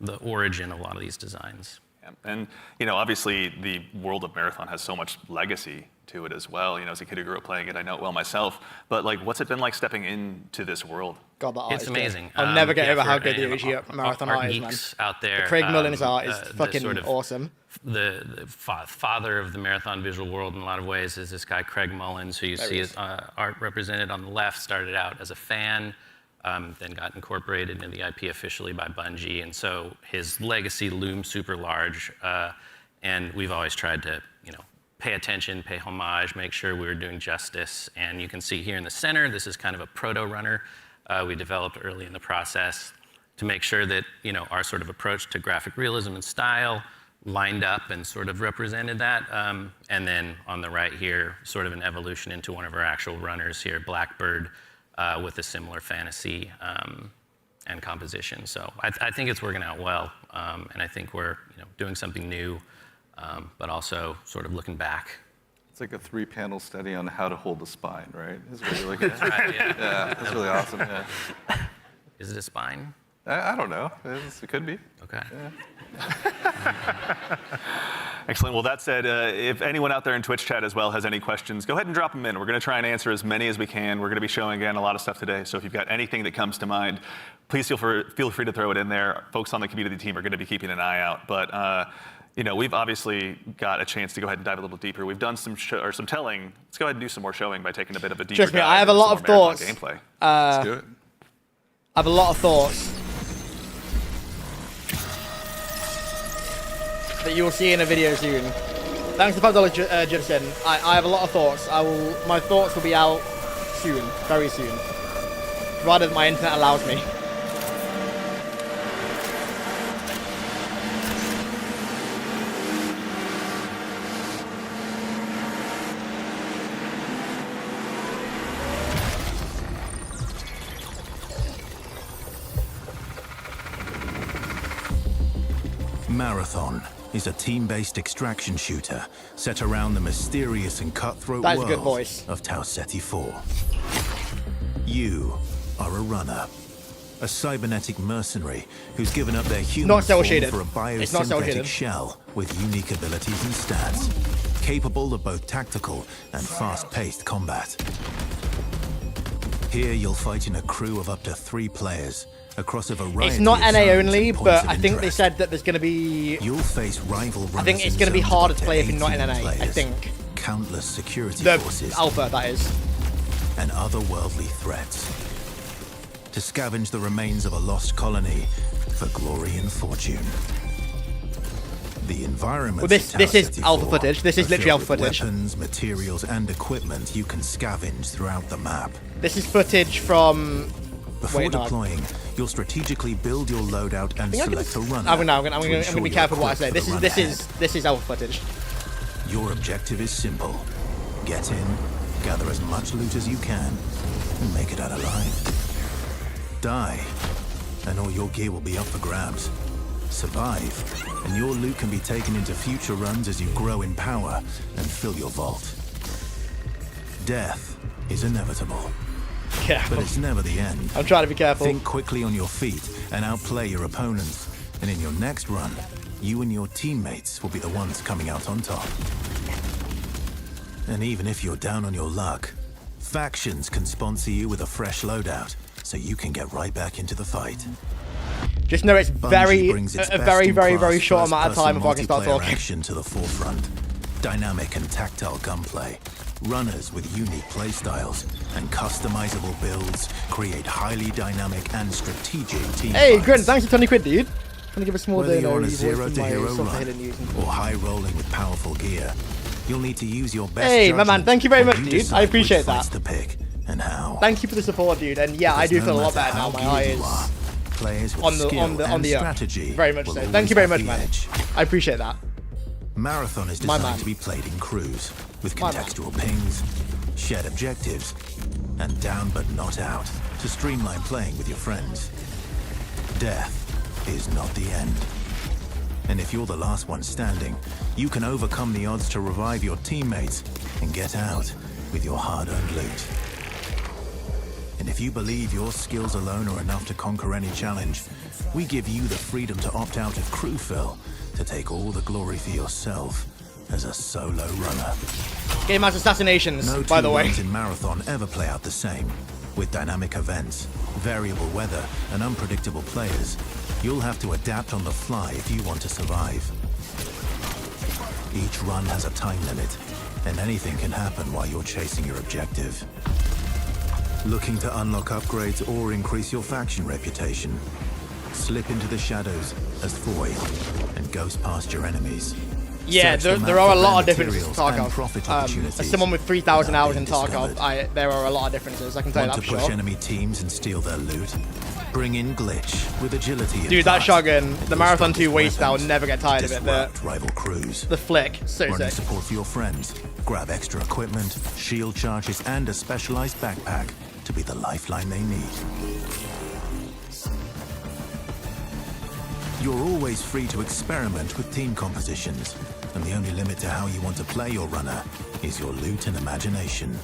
the origin of a lot of these designs. And obviously the world of Marathon has so much legacy to it as well. As a kid who grew up playing it, I know it well myself. But what's it been like stepping into this world? God, the art It's is amazing. Good. I'll never get over for how good the any OG of Marathon our art is, man. geeks out there. Craig Mullin's art is the fucking sort of awesome. The father of the Marathon visual world in a lot of ways is this guy Craig Mullins, who you see his art represented on the left. Started out as a fan, then got incorporated into the IP officially by Bungie, and so his legacy looms super large. And we've always tried to, pay attention, pay homage, make sure we were doing justice. And you can see here in the center, this is kind of a proto-runner we developed early in the process to make sure that, our sort of approach to graphic realism and style lined up and sort of represented that. And then on the right here, sort of an evolution into one of our actual runners here, Blackbird, with a similar fantasy and composition. So I think it's working out well. And I think we're, doing something new. But also sort of looking back. It's like a 3-panel study on how to hold the spine, right? It's really looking at. Right, yeah. Yeah, that's really awesome. Yeah. Is it a spine? I don't know. It could be. Okay. Yeah. Excellent. Well, that said, if anyone out there in Twitch chat as well has any questions, go ahead and drop them in. We're going to try and answer as many as we can. We're going to be showing, again, a lot of stuff today. So if you've got anything that comes to mind, please feel free to throw it in there. Folks on the community team are going to be keeping an eye out. But we've obviously got a chance to go ahead and dive a little deeper. We've done some telling. Let's go ahead and do some more showing by taking a bit of a deeper Trust me, dive I have a into lot some of more Marathon thoughts. Gameplay. Let's do it. I have a lot of thoughts that you will see in a video soon. Thanks to $5 Judson. I have a lot of thoughts. My thoughts will be out soon, very soon, provided my internet allows me. Marathon is a team-based extraction shooter set around the mysterious and cutthroat That is a good world voice. of Tau Ceti 4. You are a runner, a cybernetic mercenary who's given up their human Not cell form shaded. for a It's not cell biosynthetic shaded. shell with unique abilities and stats, capable of both tactical and fast-paced combat. Here you'll fight in a crew of up to 3 players across a variety It's not of NA zones only, and points but of I think they interest. said that there's going to be... You'll face rival runners. I think it's in going to be zones harder up to play if you're not in 18 NA, I players, think. Countless security The forces alpha, that is. and otherworldly threats. To scavenge the remains of a lost colony for glory and fortune. The environment. Well, this is alpha footage. This is literally alpha footage. Weapons, materials, and equipment you can scavenge throughout the map. This is footage from Before Wait, no, deploying, you'll strategically build your loadout and select a runner. I'm gonna be careful what I say. This This is alpha footage. Your objective is simple. Get in, gather as much loot as you can, and make it out alive. Die, and all your gear will be up for grabs. Survive, and your loot can be taken into future runs as you grow in power and fill your vault. Death is inevitable. Careful. But it's never the end. I'm trying to be careful. Think quickly on your feet and outplay your opponents. And in your next run, you and your teammates will be the ones coming out on top. And even if you're down on your luck, factions can sponsor you with a fresh loadout, so you can get right back into the fight. Just know it's Bungie very, brings its a very, very, very best-in-class short amount of time first-person before I can start multiplayer talking. action to the forefront. Dynamic and tactile gunplay. Runners with unique playstyles and customizable builds create highly dynamic and strategic team Hey, fights. Grin, thanks for 20 quid, dude. I'm gonna give a small Whether you're on a donation zero from to my hero software run hidden using. or high rolling with powerful gear, you'll need to use your best Hey, my man, judgment thank you very when much, you dude. decide I appreciate which fights that. to pick and how. Thank you for the support, dude. And yeah, I do No feel a lot matter better now. how My geared eye you is are, players with on the skill on the and up. strategy Very much will so. always Thank you very have much, the man. edge. I appreciate that. Marathon is My designed man. to be played in crews, with My man. contextual pings, shared objectives, and down but not out, to streamline playing with your friends. Death is not the end. And if you're the last one standing, you can overcome the odds to revive your teammates and get out with your hard-earned loot. And if you believe your skills alone are enough to conquer any challenge, we give you the freedom to opt out of crew fill to take all the glory for yourself as a solo runner. Game has assassinations, No by two the way. runs in Marathon ever play out the same. With dynamic events, variable weather, and unpredictable players, you'll have to adapt on the fly if you want to survive. Each run has a time limit, and anything can happen while you're chasing your objective. Looking to unlock upgrades or increase your faction reputation? Slip into the shadows as Void and ghost past your enemies. Yeah, Search the there map are a for lot of their differences in materials and Tarkov. profit As opportunities someone with 3,000 hours in without being Tarkov, discovered. there are a lot of differences. I can tell you Want that to for push sure. enemy teams and steal their loot? Bring in Glitch with agility and Dude, that fast. shotgun, the Your Marathon 2 strongest waste, I'll weapons never get tired of it. disrupt rival crews. The flick, so Running sick. support for your friends. Grab extra equipment, shield charges, and a specialized backpack to be the lifeline they need. You're always free to experiment with team compositions, and the only limit to how you want to play your runner is your loot and imagination.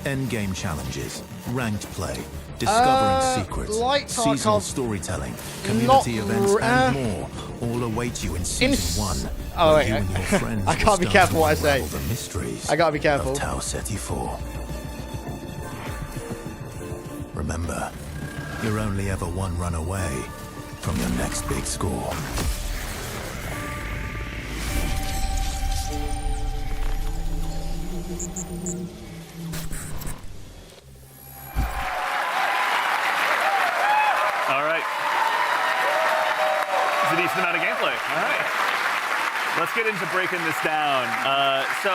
Endgame challenges, ranked play, discovering secrets, like seasonal Tarkov, storytelling, community events, and more all await you in season 1. Oh, where wait, you and your friends I will gotta be start careful to what I say. unravel the mysteries I gotta be careful. of Tau Ceti 4. Remember, you're only ever one run away from your next big score. All right. It's a decent amount of gameplay. All right. Let's get into breaking this down. So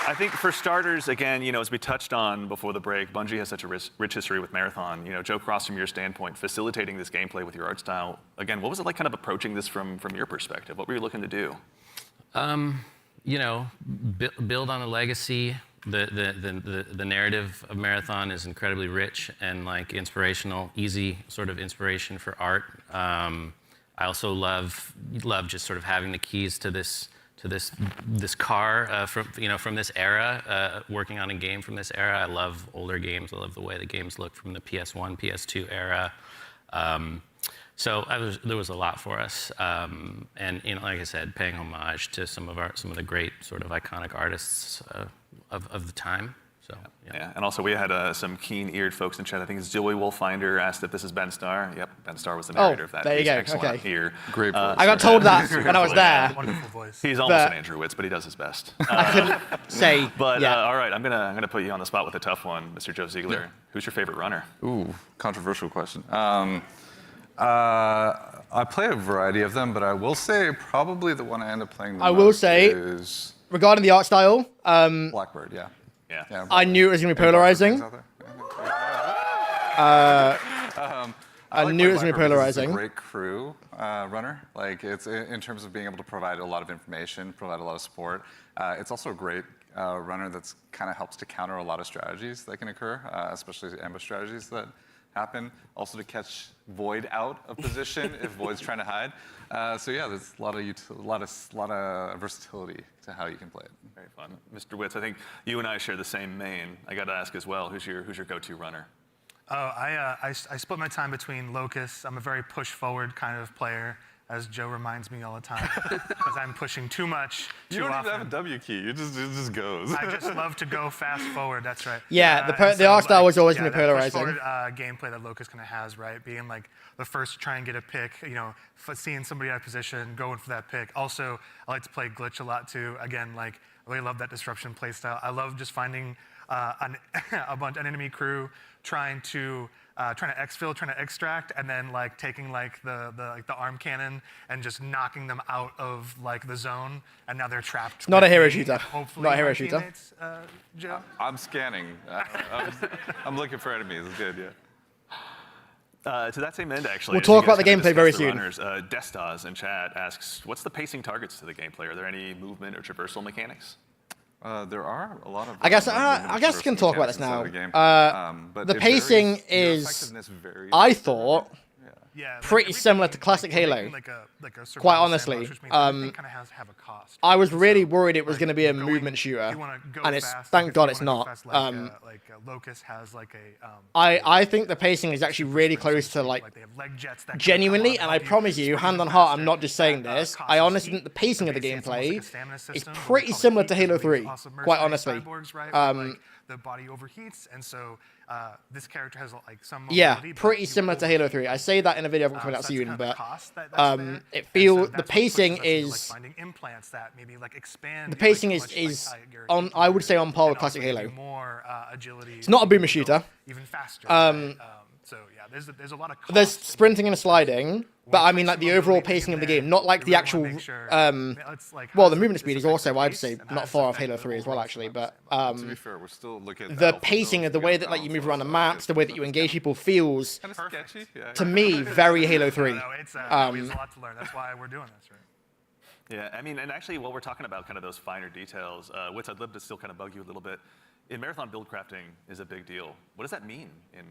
I think for starters, again, as we touched on before the break, Bungie has such a rich history with Marathon. Joe Cross, from your standpoint, facilitating this gameplay with your art style. Again, what was it like kind of approaching this from your perspective? What were you looking to do? Build on a legacy. The narrative of Marathon is incredibly rich and inspirational, easy sort of inspiration for art. I also love just sort of having the keys to this car from this era, working on a game from this era. I love older games. I love the way the games look from the PS1, PS2 era. So there was a lot for us, and like I said, paying homage to some of the great sort of iconic artists of the time. So yeah. And also we had some keen-eared folks in chat. I think it's Joey Wolfinder asked if this is Ben Starr. Yep, Ben Starr was the narrator of that. There you He's go. excellent Okay. here. Great voice. I got told that when I was there. Wonderful voice. He's almost an Andrew Witz, but he does his best. Say, But yeah. all right, I'm gonna put you on the spot with a tough one, Mr. Joe Ziegler. Who's your favorite runner? Ooh, controversial question. I play a variety of them, but I will say probably the one I end up playing the I will most say, is regarding the art style, Blackbird, yeah. Yeah. Yeah, I knew it was going to be Any Blackbird polarizing. fans out there? I like knew it was White going to be Viper because it's polarizing. a great crew runner. Like it's in terms of being able to provide a lot of information, provide a lot of support. It's also a great runner that's kind of helps to counter a lot of strategies that can occur, especially ambush strategies that happen. Also to catch Void out of position if Void's trying to hide. So yeah, there's a lot of versatility to how you can play it. Very fun, Mr. Witz. I think you and I share the same main. I got to ask as well. Who's your go-to runner? Oh, I split my time between Locust. I'm a very push-forward kind of player, as Joe reminds me all the time, because I'm pushing too much too You don't often. even have a W key. It just goes. I just love to go fast forward. That's right. Yeah, And the art style was always yeah, going to be that polarizing. push-forward gameplay that Locust kind of has, right? Being like the first to try and get a pick, seeing somebody out of position, going for that pick. Also, I like to play glitch a lot too. Again, like I really love that disruption play style. I love just finding an enemy crew trying to exfil, trying to extract, and then like taking like the arm cannon and just knocking them out of like the zone, and now they're trapped. It's not a with hero me shooter. and hopefully Not a hero my shooter. teammates, Joe. I'm scanning. I'm looking for enemies. It's good, yeah. To that same end, actually. We'll as you talk guys about the kinda gameplay very discuss the soon. Runners, Destas in chat asks, what's the pacing targets to the gameplay? Are there any movement or traversal mechanics? There are a lot of. I guess movement I guess we can talk about this now. mechanics inside the game. But The it pacing varies, your is, effectiveness varies. I thought, Yeah, like pretty similar to classic everything Halo. Like a survival Quite sandbox, honestly, which means everything kind of has to have a cost. I was really worried it was like, going to be a going- movement shooter, you wanna go and it's fast, thank if God you it's wanna go not. fast, like Locust has like a. I think the pacing is actually really close to like they have leg jets that genuinely, and I promise you, hand on heart, I'm not just saying that, this. costs I us honestly heat. think the pacing of the Basically, it's almost gameplay like a stamina is system, but we pretty call it similar heat to because Halo we 3, also quite mercenary honestly. cyborgs, right, where, like, the body overheats, and so this character has like some Yeah, mobility, but pretty you similar to will- Halo 3. I say that in a video I'm coming out so that's soon, kind of the but cost that's there. it And feels so the that's what pacing pushes us into, like, is finding implants that maybe like expand the like, pacing how is much, is like, your on HP I would say on par and with classic also give Halo. you more agility. It's not a boomer to go shooter. Even faster. So yeah, there's a lot of cost. There's sprinting and sliding, but I mean like the overall pacing of the game, not like the actual. Well, the movement speed is also, I'd say, not far off Halo 3 as well, actually. But To be fair, we're still looking at the pacing of the way that like you move around the maps, the way that you engage people feels, Kind of sketchy. Yeah. to me, very Halo 3. No, it's there's a lot to learn. That's why we're doing this, right? Yeah, I mean, and actually, while we're talking about kind of those finer details, Witz, I'd love to still kind of bug you a little bit. In Marathon, build crafting is a big deal. What does that mean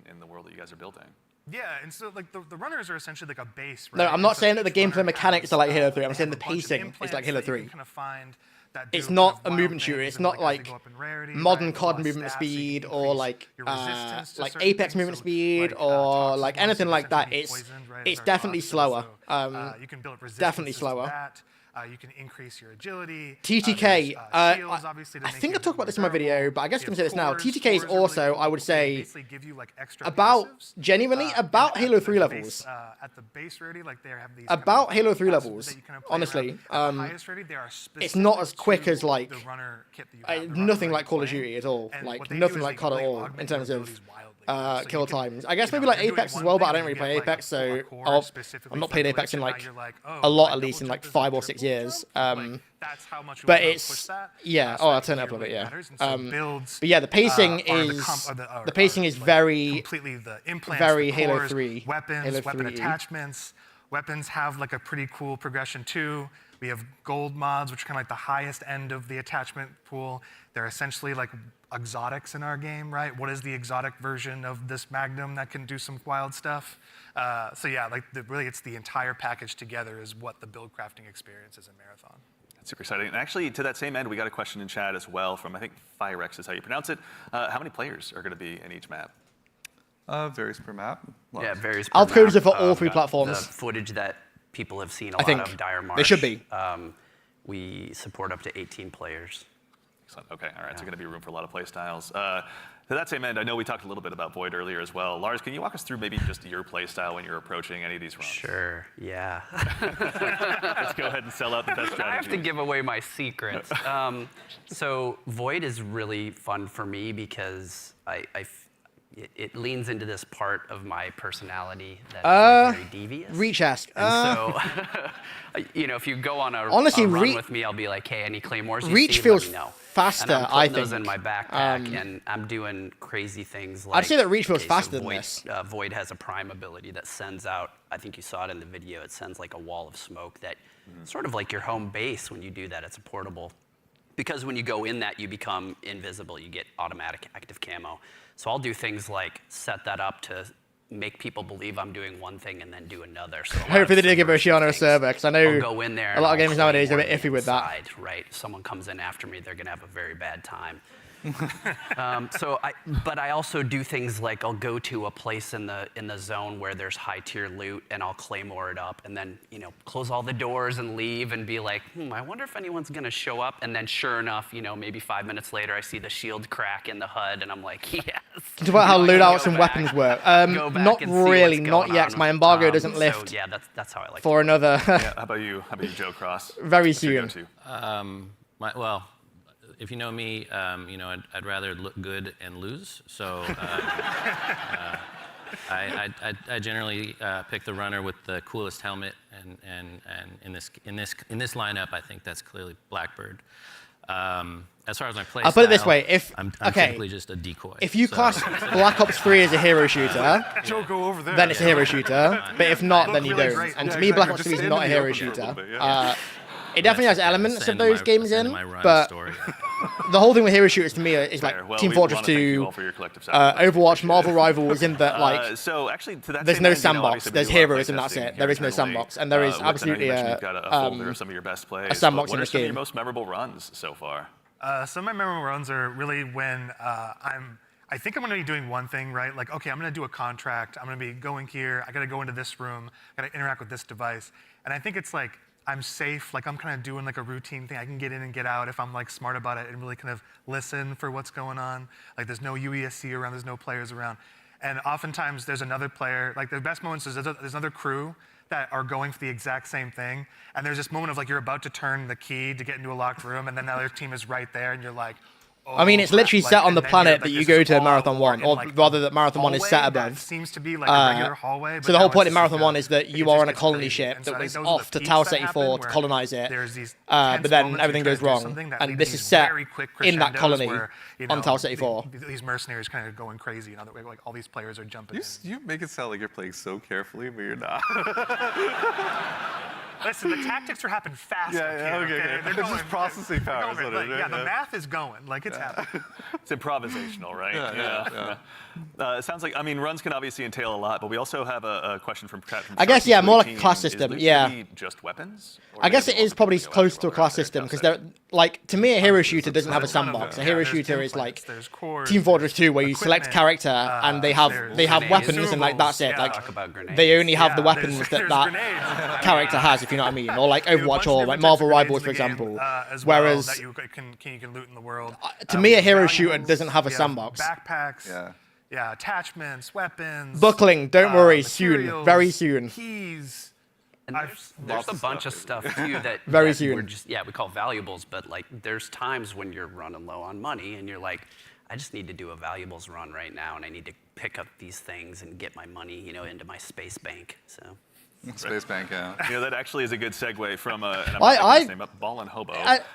in the world that you guys are building? Yeah, and so like the runners are essentially like a base, right? No, I'm And not so saying that the each gameplay runner mechanics has, are like Halo 3. they I'm saying have the a bunch of pacing is implants like Halo that you 3. can kind of find that It's do not kind of a wild movement shooter. things, It's and, not as they like go up in rarity, modern right, COD there's a lot of movement stats, so you speed can or increase like your resistance to certain Apex things, movement so, speed like, or toxic like ones anything that like that. essentially It's poisoned, right, it's are definitely toxic, slower. so, you can build Definitely resistances to slower. that. You can increase your agility. TTK, there's, shields, obviously, to I make think I you talked about more this in my video, durable. but I guess You I'm going to say have this now. cores. TTK is Cores are really also, cool I would because they say, basically give you, like, extra about passives, genuinely about at Halo the 3 base, levels. at the base rarity, like they have these kind About of Halo 3 passives levels, that you kind of play honestly. around. At the highest rarity, they are It's not as specific quick to as like the runner kit that you have, the runner nothing that like you're Call of playing. Duty at all. And Like what they do nothing is like they COD at all augment in your terms of abilities wildly. So kill you can- times. I guess you know, maybe like you're doing Apex as one well, but I thing don't and really you play get, like, Apex, a so core I've specifically not for played glitch, Apex in and now like you're like, oh, a lot my at least in double like jump is 5 a or 6 triple years. jump. Like, that's how much we But wanna it's push that. yeah. So Oh, I'll that turn it up a really little bit. Yeah. matters. And so builds, But yeah, the pacing are is are the pacing is like very completely the implants, very the Halo cores, 3. weapons, Halo weapon 3. attachments. Weapons have like a pretty cool progression too. We have gold mods, which are kind of like the highest end of the attachment pool. They're essentially like exotics in our game, right? What is the exotic version of this Magnum that can do some wild stuff? So yeah, like really it's the entire package together is what the build crafting experience is in Marathon. That's super exciting. And actually, to that same end, we got a question in chat as well from, I think, Firex is how you pronounce it. How many players are going to be in each map? Varies per map. Yeah, varies per I'll code map. it for all 3 The platforms. footage that people have seen a I lot think of Dire March. they should be. We support up to 18 players. Excellent. Okay, all right, so going to be room for a lot of play styles. To that same end, I know we talked a little bit about Void earlier as well. Lars, can you walk us through maybe just your play style when you're approaching any of these runs? Sure, yeah. Let's go ahead and sell out the best strategy. I have to give away my secrets. So Void is really fun for me because it leans into this part of my personality that is like very devious. Reach ask. And so, if you go on honestly, a run with me, I'll be like, hey, any claymores you Reach see, feels let me know. faster, and I'm I putting think. those in my backpack, and I'm doing crazy things like. I'd say that Reach feels okay, faster so than Void, this. Void has a prime ability that sends out, I think you saw it in the video, it sends like a wall of smoke that sort of like your home base when you do that. It's a portable. Because when you go in that, you become invisible. You get automatic active camo. So I'll do things like set that up to make people believe I'm doing one thing and then do another. So Hopefully they did give Oceano a server, because I know I'll go in there a lot of and games I'll nowadays are a bit claymore iffy with that. inside, right? Someone comes in after me, they're gonna have a very bad time. But I also do things like I'll go to a place in the zone where there's high tier loot, and I'll claymore it up, and then close all the doors and leave, and be like, I wonder if anyone's gonna show up. And then sure enough, maybe 5 minutes later, I see the shield crack in the HUD, and I'm like, yes. Talk about how loadouts and weapons work. Not really, not yet. My embargo doesn't lift. So yeah, that's how I like. For another. Yeah, how about you, Joe Cross? Very What's your soon. go-to? Well, if you know me, I'd rather look good and lose. So I generally pick the runner with the coolest helmet, and in this lineup, I think that's clearly Blackbird. As far as my play I'll put it this way: I'm okay, typically just a decoy. if you class Black Ops 3 as a hero shooter, Joe, go over there. then it's a hero shooter. But if not, then you really don't. great. And Yeah, to me, Black exactly. Ops Just 3 is stand not a in the hero open for a shooter. little bit, yeah. It definitely has elements That's of the end those games in, my run but story. the whole thing with hero shooters to me is like Fair. Well, Team we Fortress wanna thank you 2, all for your collective sacrifice. Overwatch, Marvel Rivals, in that like So actually, to that there's same no end, sandbox, obviously we there's do a lot of heroes, and that's playtesting it. There is no internally. sandbox, and there is Whip, I know you absolutely mentioned you've got a folder of some of your best plays. sandbox but what in are this some of your game. most memorable runs so far? Some of my memorable runs are really when I think I'm going to be doing one thing, right? Like, okay, I'm going to do a contract. I'm going to be going here. I got to go into this room. I got to interact with this device. And I think it's like I'm safe. Like I'm kind of doing like a routine thing. I can get in and get out if I'm like smart about it and really kind of listen for what's going on. Like there's no UESC around. There's no players around. And oftentimes there's another player. Like the best moments is there's another crew that are going for the exact same thing. And there's this moment of like you're about to turn the key to get into a locked room, and then the other team is right there, and you're like, I mean, it's literally set on the planet that you go to Marathon 1, or like rather that Marathon 1 is set hallway that above. seems to be like a regular hallway. So the whole point in Marathon 1 is that you are on a colony ship that was off to Tau 74 to colonize it, but then everything goes wrong, and this is set in that colony on Tau 74. These mercenaries kind of going crazy, like all these players are jumping in. You make it sound like you're playing so carefully, but you're not. Listen, the tactics are happening fast. Okay. They're It's just processing power. going, like, yeah, the math is going. Like it's happening. It's improvisational, right? It sounds like, I mean, runs can obviously entail a lot, but we also have a question from I guess, Sharky yeah, more like a Team. class Is system, loot yeah. really just weapons? Or I guess do it you is want probably to go close out to a more class out there, system, because Kelsey? they're like, to me, a hero shooter doesn't have a sandbox. A hero There's shooter is templates, like there's cores, Team Fortress 2, where you equipment, select character and they have grenades, weapons, and like that's it. yeah. Like Talk about grenades. they only have the Yeah, weapons there's that grenades. character has, if you know what I mean, or like You have a Overwatch bunch of or different like types Marvel of grenades Rivals, in for the game, example. as well, Whereas that you can loot in the world. to me, a hero Valuables, shooter doesn't have a we sandbox. Backpacks. Yeah, attachments, weapons. Buckling, don't worry, soon, materials, very soon. Keys. And there's a bunch of stuff too that Very that soon. we're just we call valuables, but like there's times when you're running low on money and you're like, I just need to do a valuables run right now, and I need to pick up these things and get my money, into my space bank. So. Space Bank, yeah. That actually is a good segue from and I'm I- not name up, Ball and Hobo.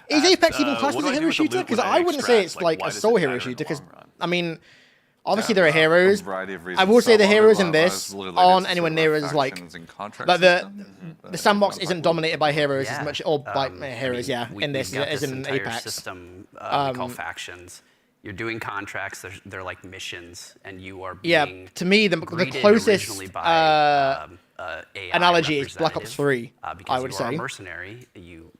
Is Apex even classed what as a do I do hero with the shooter? loot Because when I wouldn't say extract? it's like why a does it sole matter hero in the shooter. Because long run? I mean, obviously there are heroes. A variety of I reasons. will say the Some heroes are in this related aren't to anywhere sort near of as like factions and contract like the systems. sandbox isn't dominated by heroes as Yeah. much, or by heroes. We- in this we've got as in entire Apex. system we call factions. You're doing contracts. They're like missions, and you are Yeah, being to me the greeted closest originally by, AI analogy is Black Ops 3. because I would you are say. a mercenary. You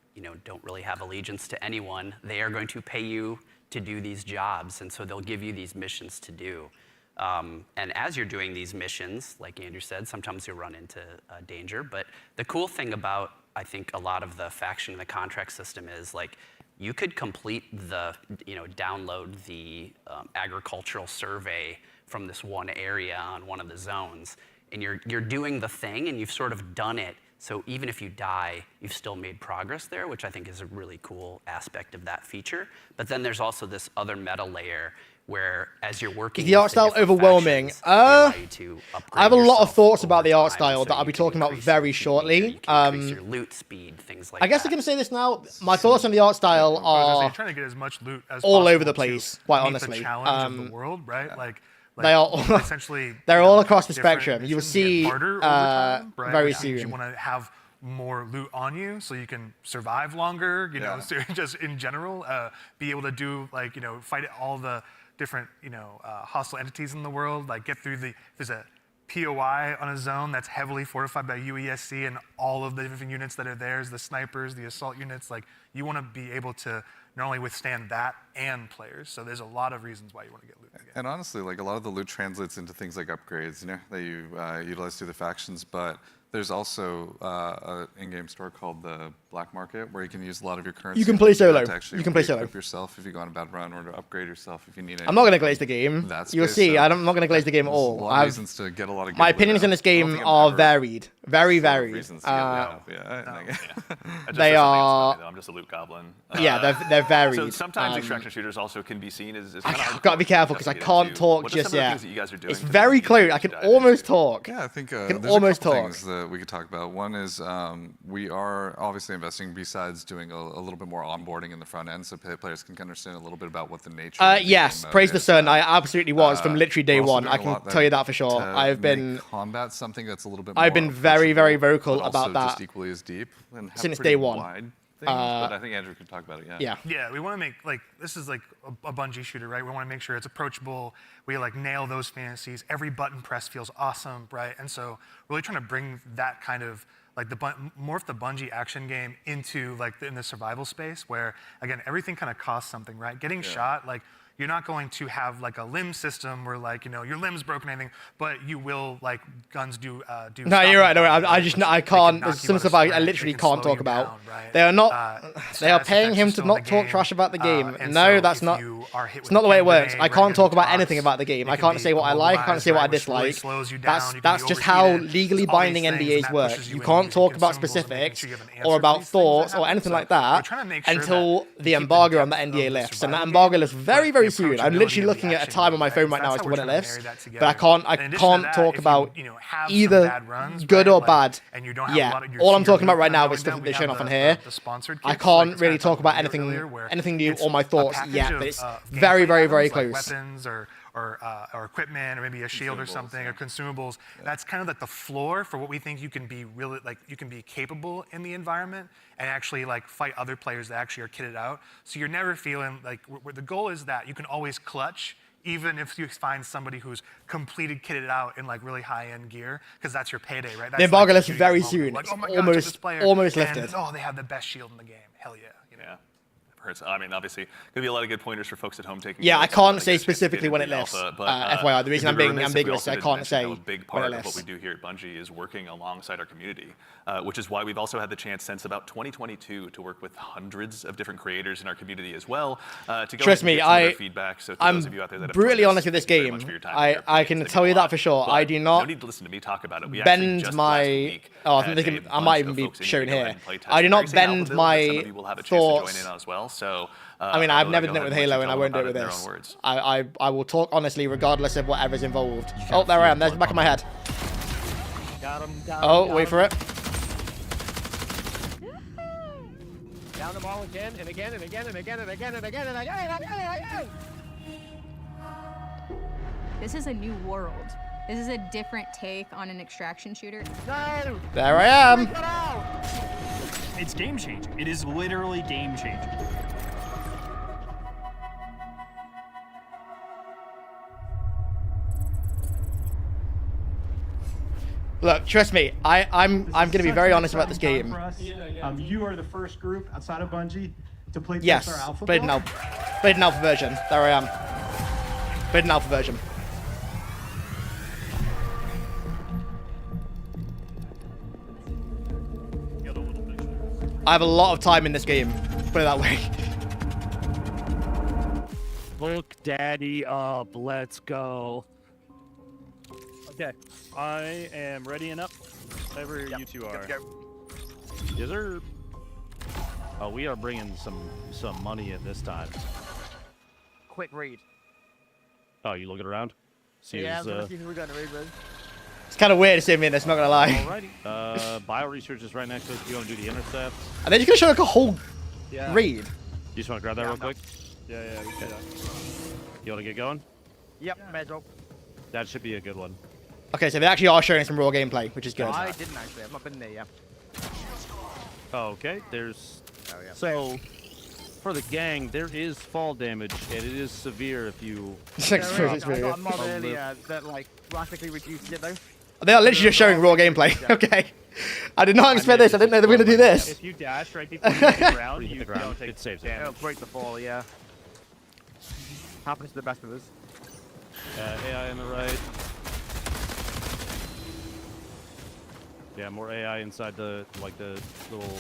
don't really have allegiance to anyone. They are going to pay you to do these jobs, and so they'll give you these missions to do. And as you're doing these missions, like Andrew said, sometimes you'll run into danger. But the cool thing about, I think, a lot of the faction and the contract system is like you could complete the, download the agricultural survey from this one area on one of the zones, and you're doing the thing, and you've sort of done it. So even if you die, you've still made progress there, which I think is a really cool aspect of that feature. But then there's also this other meta layer where as you're working, Is the art style overwhelming? I have a lot of thoughts about the art style that I'll be talking about very shortly. Your loot speed, things like I guess that. I can say this now. My thoughts on the art style are You're trying to get as much loot as all possible over the to place, quite meet honestly. The challenge of the world, right? Like they are all, essentially they're all across the different spectrum. You'll missions see get harder over time, right? very Which means soon. You want to have more loot on you so you can survive longer. You know, so just in general, be able to do like fight all the different hostile entities in the world. Like get through there's a POI on a zone that's heavily fortified by UESC and all of the different units that are there, the snipers, the assault units. Like you want to be able to not only withstand that and players. So there's a lot of reasons why you want to get loot. And honestly, like a lot of the loot translates into things like upgrades, that you utilize through the factions. But there's also an in-game store called the Black Market where you can use a lot of your currency. You can play solo. To actually You can play solo. equip yourself if you go on a bad run, or to upgrade yourself if you need it. I'm not going to glaze the game. You'll see. I'm not going to glaze the game at all. A lot of reasons to get a lot of. My opinions on this game are varied, very varied. They are. I'm just a loot goblin. Yeah, they're varied. So sometimes extraction shooters also can be seen as kind of. I've got to be careful because I can't talk just yet. That you guys are doing it's very close. I can almost talk. Yeah, I think I can there's almost a couple talk. things that we could talk about. One is we are obviously investing besides doing a little bit more onboarding in the front end, so players can understand a little bit about what the nature. Yes, praise the sun. I absolutely was from literally day one. I can tell you that for sure. I've been combat something that's a little bit. I've been very, very vocal about that. Just equally as deep and since day one. Wide things, but I think Andrew could talk about it. Yeah. Yeah, we want to make this is like a Bungie shooter, right? We want to make sure it's approachable. We like nail those fantasies. Every button press feels awesome, right? And so really trying to bring that kind of like morph the Bungie action game into like in the survival space where again everything kind of costs something, right? Getting shot, like you're not going to have like a limb system where like your limb's broken or anything, but you will like guns do. No, you're right. No, I can't. There's some stuff I literally can't talk about. Down, right? They are not. They are paying him to not talk trash about the game. No, that's not. It's not the way it works. I can't talk about anything about the game. I can't say what I like. I can't say what I dislike. That's just how legally binding NDAs work. You can't talk about specifics or about thoughts or anything like that until the embargo on the NDA lifts, and that embargo lifts very, very soon. I'm literally looking at a time on my phone right now as to when it lifts, but I can't talk about either good or bad. Yeah, all I'm talking about right now is stuff that they're showing off on here. I can't really talk about anything new or my thoughts yet, but it's very, very, very close. Weapons or equipment, or maybe a shield or something, or consumables. That's kind of like the floor for what we think you can be really like you can be capable in the environment and actually like fight other players that actually are kitted out. So you're never feeling like the goal is that you can always clutch, even if you find somebody who's completed kitted out in like really high-end gear, because that's your payday, right? That's the embargo like lifts very soon. Like, oh my God, almost lifted. Oh, they have the best shield in the game. Hell yeah. Yeah. I mean, obviously, going to be a lot of good pointers for folks at home taking. Yeah, I can't say specifically when it lifts. FYI, the reason I'm being ambiguous, I can't say a big part of what we do here at Bungie is working alongside our community, which is why we've also had the chance since about 2022 to work with hundreds of different creators in our community as well. To go Trust me, feedback. So I'm brutally honest with this game. I can tell you that for sure. I do not. No need to listen to me talk about it. We bend my. Oh, I think I might even be shown here. I do not bend my thoughts. So, I mean, I've never done it with Halo, and I won't do it with this. I will talk honestly, regardless of whatever's involved. Oh, there I am. There's the back of my head. Got him. Oh, wait for it. Down them all again and again and again and again and again and again and again and again and again. This is a new world. This is a different take on an extraction shooter. No! There I am. It's game changing. It is literally game changing. Look, trust me, I'm gonna be very honest about this game. You are the first group outside of Bungie to play yes, our alpha. Played an alpha version. There I am. Played an alpha version. I have a lot of time in this game, put it that way. Look daddy up, let's go. Okay, I am ready and up. Whatever you two are. Yes, sir. Oh, we are bringing some money in this time. Quick read. Oh, you looking around? See Yeah, I'm who's, gonna see who we're going to raid with. It's kind of weird to see him in this, not gonna lie. Alrighty. Bio research is right next to us. If you want to do the intercept. Are they just gonna show like a whole raid? You just want to grab that real quick? Yeah, we can do that. You want to get going? Yep, may as well. That should be a good one. Okay, so they actually are showing some raw gameplay, which is good. I didn't actually. I've not been there yet. Oh, okay, there's... Oh, yeah. So, for the gang, there is fall damage, and it is severe if you... I got a mod earlier that like drastically reduces it though. They are literally just showing raw gameplay. Okay. I did not expect this. I didn't know they were going to do this. If you dash right before you hit the ground, you don't take it saves it. It'll break the fall, yeah. Happens to the best of us. AI on the right. Yeah, more AI inside the, like, the little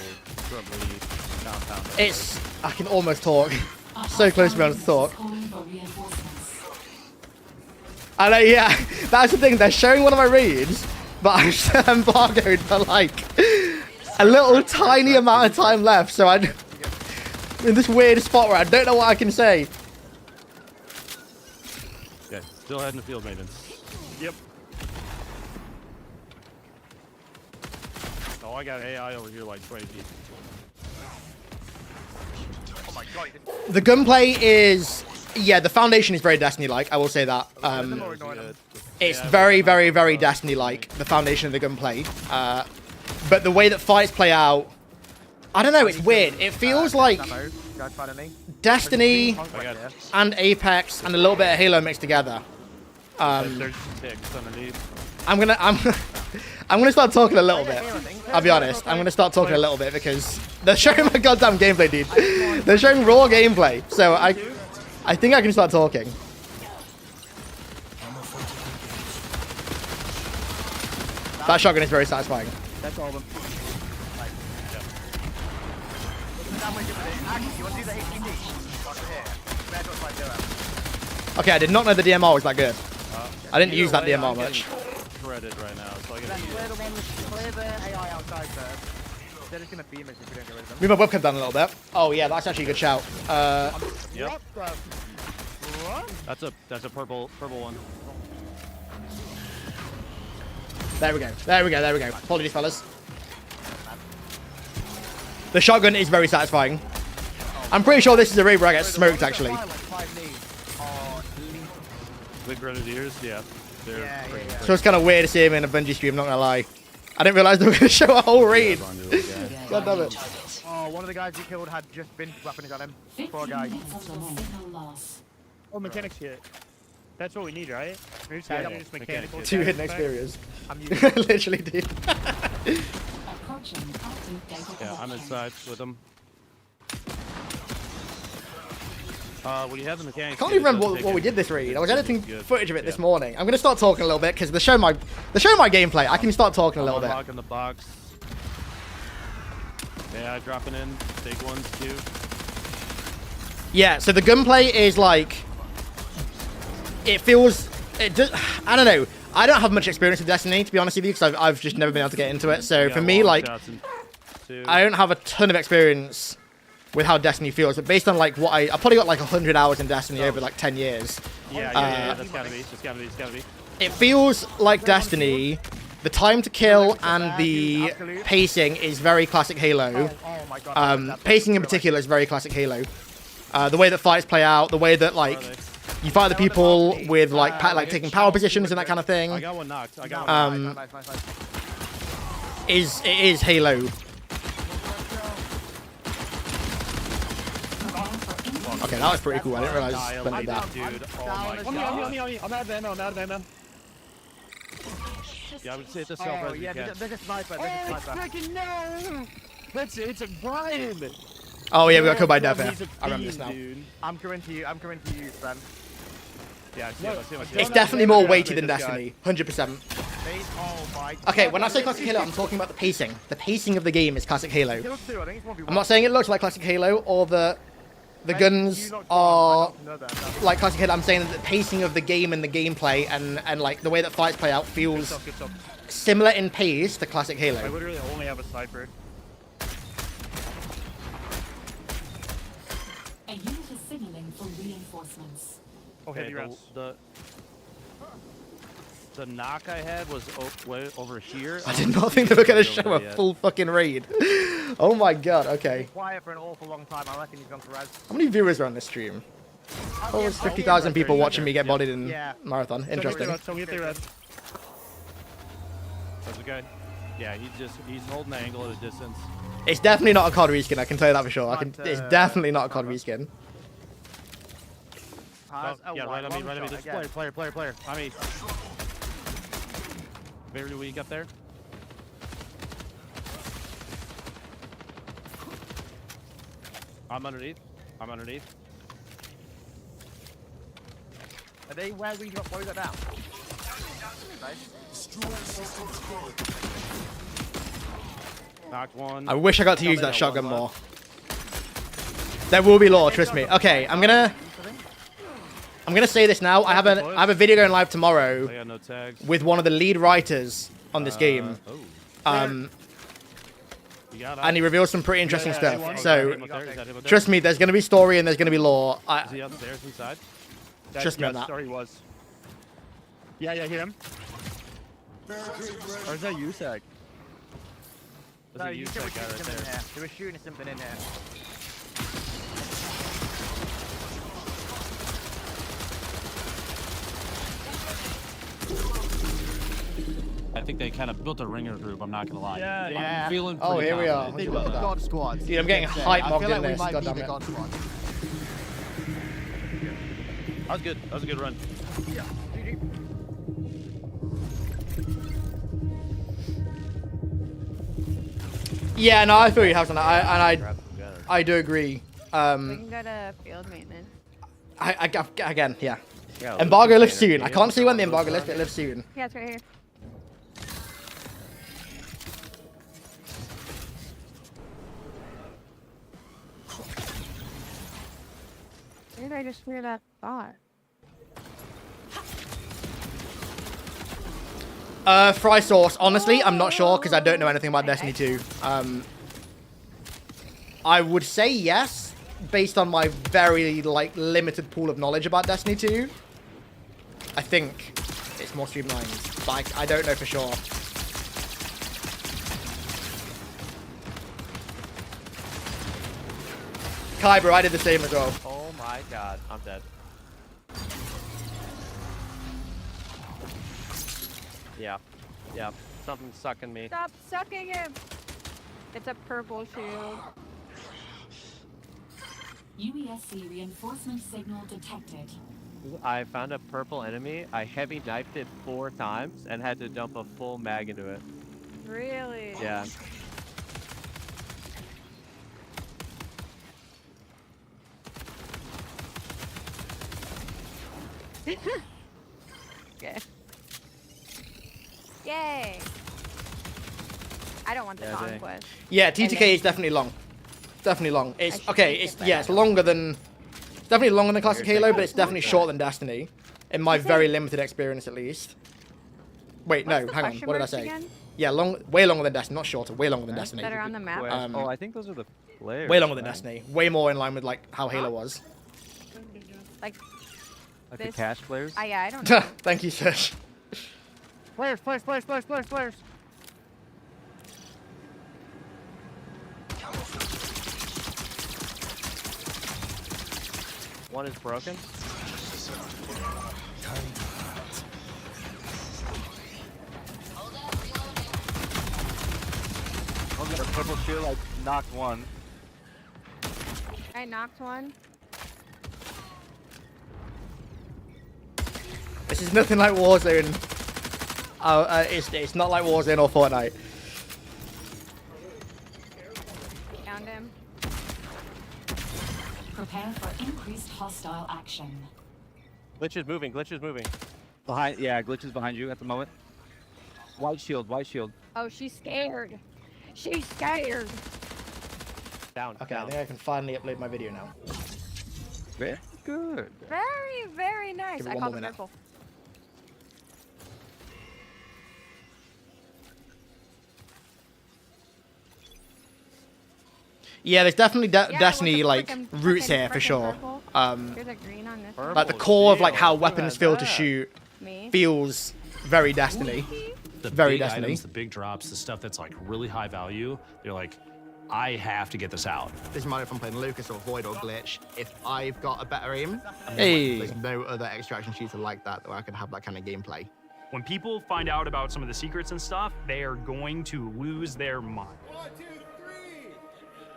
shrubbery compound. It's... I can almost talk. So close to being able to talk. I know, yeah. That's the thing. They're showing one of my reads, but I'm still embargoed for, like, a little tiny amount of time left, so I'm in this weird spot where I don't know what I can say. Okay, still heading to field maintenance. Yep. Oh, I got AI over here like 20 feet. Oh my god. The gunplay is... Yeah, the foundation is very Destiny-like, I will say that. It's very, very, very Destiny-like, the foundation of the gunplay. But the way that fights play out... I don't know, it's weird. It feels like Destiny and Apex and a little bit of Halo mixed together. I'm gonna start talking a little bit. I'll be honest. I'm gonna start talking a little bit because they're showing my goddamn gameplay, dude. They're showing raw gameplay, so I think I can start talking. That shotgun is very satisfying. That's all of them. Okay, I did not know the DMR was that good. I didn't use that DMR much. Shredded right now, so I Clear the AI outside first. They're just gonna beam us if we don't get rid of them. Move my webcam down a little bit. Oh yeah, that's actually a good shout. Yep. That's a purple one. There we go. There we go. There we go. Apologies, fellas. The shotgun is very satisfying. I'm pretty sure this is a raid where I get smoked, actually. Big Grenadiers, yeah. So it's kind of weird to see him in a Bungie stream, not gonna lie. I didn't realize they were gonna show a whole raid. God damn it. Oh, one of the guys you killed had just been weapons on him. Poor guy. Oh, mechanics here. That's what we need, right? We're just just mechanical. 2 HiddenXperias. I'm using Literally, dude. Yeah, I'm inside with them. What do you have in the mechanics? I can't even remember what we did this raid. I was editing footage of it this morning. I'm gonna start talking a little bit because they're showing my gameplay. I can start talking a little bit. Unlocking the box. Yeah, dropping in big ones too. Yeah, so the gunplay is like, it feels, I don't know. I don't have much experience with Destiny, to be honest with you, because I've just never been able to get into it. So for me, like, I don't have a ton of experience with how Destiny feels, but based on like what I probably got like 100 hours in Destiny over like 10 years. Yeah, that's gotta be. It's gotta be. It feels like Destiny. The time to kill and the pacing is very classic Halo. Pacing in particular is very classic Halo. The way that fights play out, the way that like you fight the people with like taking power positions and that kind of thing. I got one knocked. I got one. It is Halo. Okay, that was pretty cool. I didn't realize I did that. Dude, oh my god. I'm out of ammo. Yeah, I would say it's a self Oh, yeah, there's a sniper. There's a sniper. Freaking no! It's a Brian! Oh yeah, we got killed by Dev here. I remember this now. I'm coming to you, Sven. Yeah, I see him. It's definitely more weighty than Destiny. 100%. Oh my. Okay, when I say classic Halo, I'm talking about the pacing. The pacing of the game is classic Halo. I'm not saying it looks like classic Halo or the guns are like classic Halo. I'm saying that the pacing of the game and the gameplay and like the way that fights play out feels similar in pace to classic Halo. I literally only have a sniper. A unit is signaling for reinforcements. Okay, Heavy rounds. the knock I had was way over here. I did not think they were going to show a yet. full fucking raid. Oh my god, okay. Quiet for an awful long time. I reckon he's gone to res. How many viewers are on this stream? Oh, there's 50,000 people watching me get bodied in Yeah. Marathon. Interesting. So we get the red. That's okay. Yeah, he's holding the angle at a distance. It's definitely not a COD reskin, I can tell you that for sure. It's definitely not a COD reskin. Yeah, right on me, right on me. This player. I mean, very weak up there. I'm underneath. Are they where we got down? Nice. Knocked one. I wish I got to use that shotgun more. There will be lore, trust me. Okay, I'm gonna say this now. I have a video going live tomorrow I got no tags. with one of the lead writers on this game. And he reveals some pretty interesting stuff. So trust me, there's gonna be story and there's gonna be lore. Is he upstairs inside? Trust me on that. Story was. Yeah, hit him. Or is that USAC? No, you said we're shooting something in here. They were shooting something in here. I think they kind of built a ringer group. I'm not gonna lie. Yeah. I'm feeling Oh, pretty here we are. confident. They were the God Squad. Dude, I'm getting hype mobbed in this. I feel like we might be the Goddammit. God Squad. That was good. That was a good run. Yeah, no, I feel you have to. I do agree. We can go to field maintenance. Again, yeah. Embargo lives soon. I can't see when the embargo lives, but it lives soon. Yeah, it's right here. Where did I just hear that thought? Fry sauce. Honestly, I'm not sure because I don't know anything about Destiny 2. I would say yes, based on my very limited pool of knowledge about Destiny 2. I think it's more streamlined, but I don't know for sure. Kai, bro, I did the same as well. Oh my god, I'm dead. Yeah. Something's sucking me. Stop sucking him! It's a purple shield. UESC reinforcement signal detected. I found a purple enemy. I heavy knifed it 4 times and had to dump a full mag into it. Really? Yeah. Okay. Yay! I don't want the conquest. Yeah, TTK is definitely long. Definitely long. It's okay. It's longer than. It's definitely longer than classic Halo, but it's definitely shorter than Destiny, in my very limited experience at least. Wait, no, hang on. What did I say? Again? Yeah, way longer than Destiny, not shorter. Way longer than Destiny. That are on the map. Oh, I think those are the players. Way longer than Destiny. Way more in line with how Halo was. Like the cash players? Yeah, I don't know. Thank you, Serge. Players. One is broken. I'll get a purple shield. I knocked one. I knocked one. This is nothing like Warzone. It's not like Warzone or Fortnite. Found him. Prepare for increased hostile action. Glitch is moving. Behind, yeah, Glitch is behind you at the moment. White shield. Oh, she's scared. She's scared. Down. Okay, I think I can finally upload my video now. Very good. Very, very nice. Give it I one called more him minute. purple. Yeah, there's definitely Yeah, Destiny what the frick, like I'm roots fucking here for frickin' sure. purple. Here's a green on this one. Like the core of like how Who weapons has feel to that? shoot Me. feels very Destiny. The Very big Destiny. items, the big drops, the stuff that's like really high value, they're like, I have to get this out. Doesn't matter if I'm playing Lucas or Void or Glitch. If I've got a better aim, Hey. there's no other extraction shooter like that where I can have that kind of gameplay. When people find out about some of the secrets and stuff, they are going to lose their mind.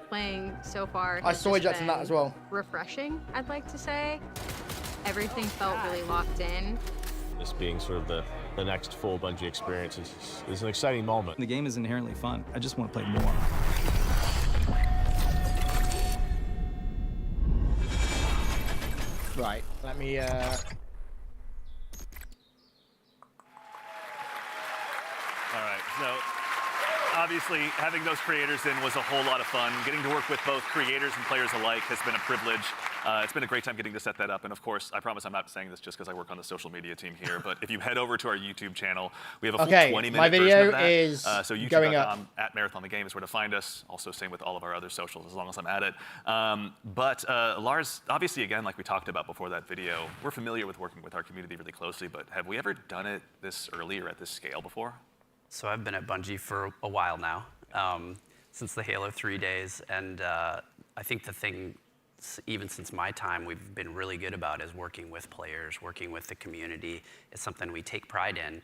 Playing so far. I has saw just Jets in that been as well. Refreshing, I'd like to say. Everything felt really locked in. This being sort of the next full Bungie experience is an exciting moment. The game is inherently fun. I just want to play more. Right, let me All right, so obviously having those creators in was a whole lot of fun. Getting to work with both creators and players alike has been a privilege. It's been a great time getting to set that up. And of course, I promise I'm not saying this just because I work on the social media team here, but if you head over to our YouTube channel, we have a full 20-minute my version video of that. is So going up. youtube.com at Marathon the Game is where to find us. Also same with all of our other socials as long as I'm at it. But Lars, obviously again, like we talked about before that video, we're familiar with working with our community really closely, but have we ever done it this early or at this scale before? So I've been at Bungie for a while now, since the Halo 3 days, and I think the thing, even since my time, we've been really good about is working with players, working with the community. It's something we take pride in.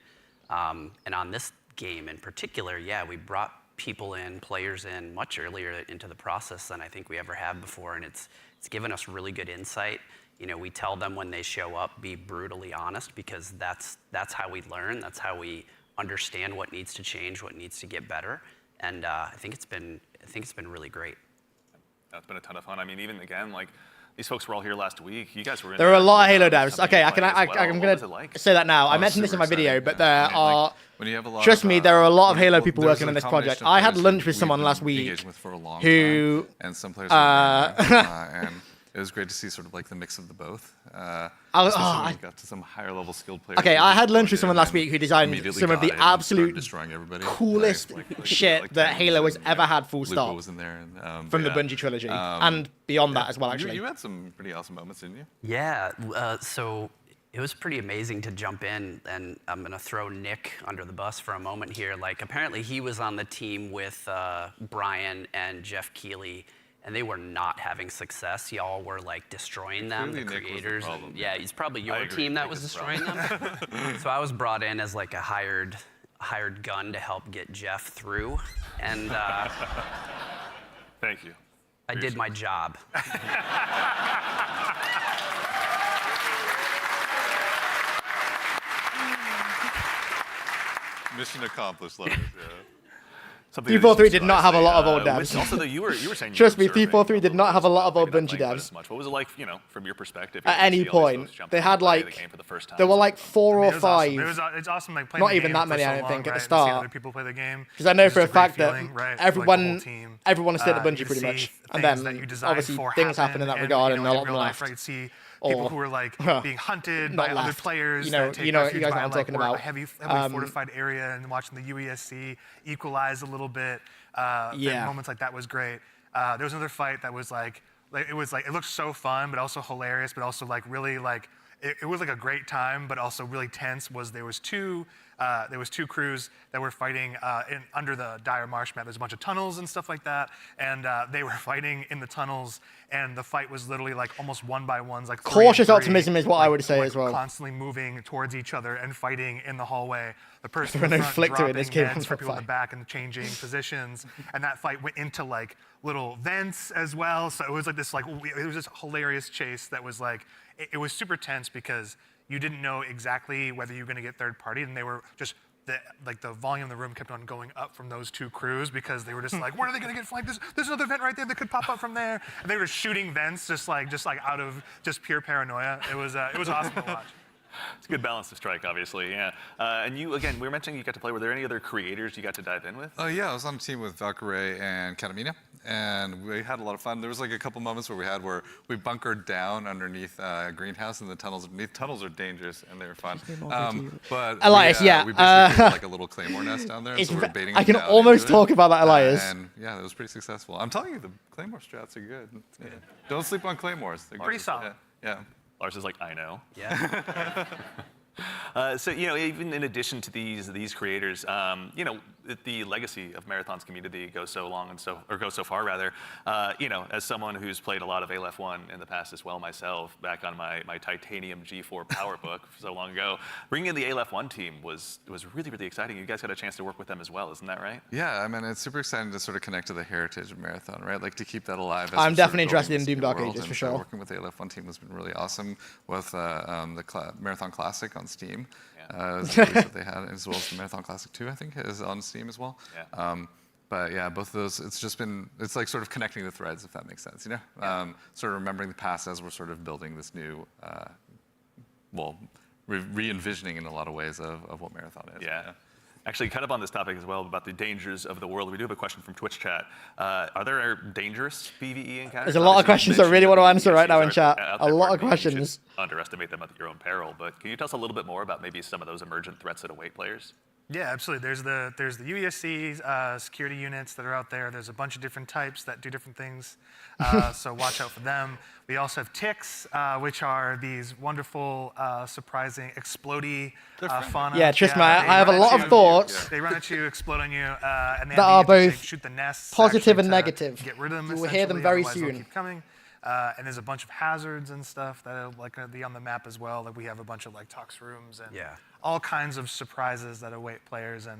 And on this game in particular, yeah, we brought people in, players in much earlier into the process than I think we ever have before, and it's given us really good insight. You know, we tell them when they show up, be brutally honest, because that's how we learn, that's how we understand what needs to change, what needs to get better, and I think it's been really great. That's been a ton of fun. I mean, even again, like these folks were all here last week. You guys were in There are a lot of Halo some devs. Okay, I'm What was it gonna like? say that now. I Oh, mentioned this in my super video, exciting, but yeah. there I mean, like, are. when you have a lot Trust of, me, there are a lot of Halo well, people there's working a on this combination project. of I had players lunch who with we've someone been last week engaging with for a long who, time, and some players are and it was great to see sort of like the mix of the both. Especially when we got to some higher level skilled players. Okay, who I just had lunch joined with someone in last and week who designed immediately some of got the it and started absolute destroying everybody. coolest shit that Halo has ever had, full Lupo stop, was in there, and, from the yeah. Bungie trilogy, and beyond that as well, actually. You had some pretty awesome moments, didn't you? Yeah, so it was pretty amazing to jump in, and I'm gonna throw Nick under the bus for a moment here. Like, apparently he was on the team with Brian and Jeff Keighley, and they were not having success. Y'all were like destroying them, Clearly the Nick was the creators. problem. Yeah, it's probably I your agree, team that Nick was is the destroying them. So I was brought in as like a hired gun to help get Jeff through, and Thank you. I did my job. Mission accomplished, Lars. Yeah. Something that 343 is did not have a lot of old which devs. Also, though, you were saying. Trust me, 343 did not have a lot of old Bungie playing quite devs. as much. What was it like, you know, from your perspective? At any point, they had the like, game for the first time. there were like 4 or It was 5. awesome. It's awesome, like playing Not the even game that for many, so I don't long, think, at right, the and seeing start. other people play the game. Because I know It's for a just great fact that feeling, right? everyone, Like the whole team. everyone stayed at You Bungie pretty see much, and things that then you designed obviously for things happened in that happen, regard, you and know, a in lot of them real life, left. right, you'd see people Or- who were like being hunted Not by other left. players You know- that take you know- refuge you guys know by, what I'm like, talking or about. a heavily fortified area, and watching the UESC equalize a little bit. And Yeah. moments like that was great. There was another fight that was like it looked so fun, but also hilarious, but also like really like it was like a great time, but also really tense. There was two crews that were fighting under the dire marsh map. There's a bunch of tunnels and stuff like that, and they were fighting in the tunnels, and the fight was literally like almost one by ones, like 3 and Cautious 3, optimism is what I would say like as well. Constantly moving towards each other and fighting in the hallway. The person There in are the no front flicker in dropping this game vents for for people in the fight. back and changing positions, and that fight went into like little vents as well. So it was like this it was this hilarious chase that was like it was super tense because you didn't know exactly whether you were going to get third party, and they were just the volume of the room kept on going up from those two crews because they were just like, when are they going to get flanked? There's another vent right there that could pop up from there, and they were shooting vents just like out of just pure paranoia. It was awesome to watch. It's a good balance to strike, obviously, yeah. And you, again, we were mentioning you got to play. Were there any other creators you got to dive in with? Oh yeah, I was on a team with Valkyrie and Katamina, and we had a lot of fun. There was like a couple moments where we bunkered down underneath a greenhouse in the tunnels underneath. Tunnels are dangerous, and they were fun. But Elias, yeah. we basically had like a little claymore nest down there, and so we were baiting I them can down almost into talk it. about that, Elias. And yeah, it was pretty successful. I'm telling you, the claymore strats are good. Yeah. Don't sleep on claymores. They're Pretty good. solid. Yeah. Lars is like, I know. Yeah. So, even in addition to these creators, the legacy of Marathon's community goes so long goes so far rather. As someone who's played a lot of Aleph 1 in the past as well myself, back on my Titanium G4 PowerBook so long ago, bringing in the Aleph 1 team was really, really exciting. You guys got a chance to work with them as well, isn't that right? Yeah, I mean, it's super exciting to sort of connect to the heritage of Marathon, right? Like to keep that alive. I'm definitely interested in Doom Dark Ages for sure. Working with the Aleph 1 team has been really awesome with the Marathon Classic on Steam. That they had, as well as the Marathon Classic 2, I think, is on Steam as well. Yeah. But yeah, both of those, it's like sort of connecting the threads, if that makes sense, Sort of remembering the past as we're sort of building this new, re-envisioning in a lot of ways of what Marathon is. Yeah. Actually, kind of on this topic as well, about the dangers of the world, we do have a question from Twitch chat. Are there dangerous PvE encounters? There's a lot of questions I really want to answer right now in chat. A lot of You questions. should underestimate them at your own peril, but can you tell us a little bit more about maybe some of those emergent threats that await players? Yeah, absolutely. There's the UESC security units that are out there. There's a bunch of different types that do different things, so watch out for them. We also have ticks, which are these wonderful, surprising, explodey fauna. Yeah, trust me, I have a lot of thoughts. They run at you, explode on you, and they that are have both shoot the nests. positive and to negative. Get rid of them. You will hear them very otherwise they'll soon. keep coming. And there's a bunch of hazards and stuff that are going to be on the map as well. Like we have a bunch of tox rooms and all kinds of surprises that await players. And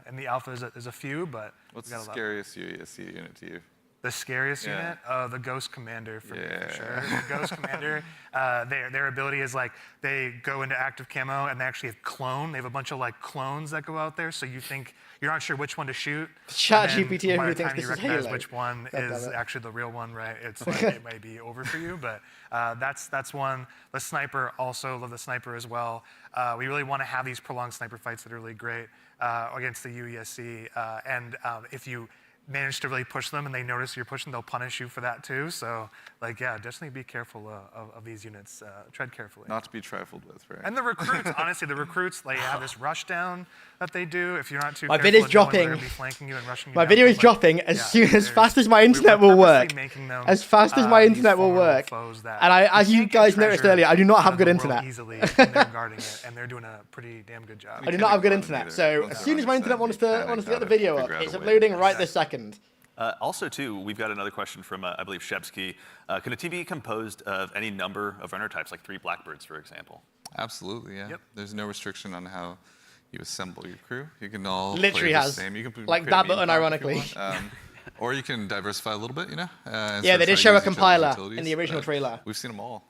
in the alpha there's a few, but what's the scariest UESC unit to you? The scariest unit? The Ghost Commander for me, for sure. The Ghost Commander, their ability is they go into active camo and they actually have clone. They have a bunch of clones that go out there, so you're not sure which one to shoot. ChatGPT, by everybody the thinks time this you is recognize Halo. which one God is damn it. actually the real one, right? It's it may be over for you, but that's one. The sniper, also love the sniper as well. We really want to have these prolonged sniper fights that are really great against the UESC, and if you manage to really push them and they notice you're pushing, they'll punish you for that too. So definitely be careful of these units. Tread carefully. Not to be trifled with, right? And the recruits, honestly, they have this rush down that they do. If you're not too My careful, video is no one's dropping. gonna be flanking you and rushing you My down video from, is dropping as fast as my we're internet will work. purposely making them, As fast as my these internet will formidable work. foes that And as you guys noticed earlier, I do not have good out of the world internet. easily, and they're guarding it, and they're doing a pretty damn good job. I do not have good internet, so as soon as my internet wants to get the video up, it's uploading right this second. Also, too, we've got another question from, I believe, Shebsky. Can a team be composed of any number of runner types, like 3 Blackbirds, for example? Absolutely, yeah. Yep. There's no restriction on how you assemble your crew. You can all Literally play the has. same. You can Like create that a meme button, comp if you ironically. want. Or you can diversify a little bit, and Yeah, start they did trying to show a use each other's compiler utilities, in the original but trailer. We've seen them all.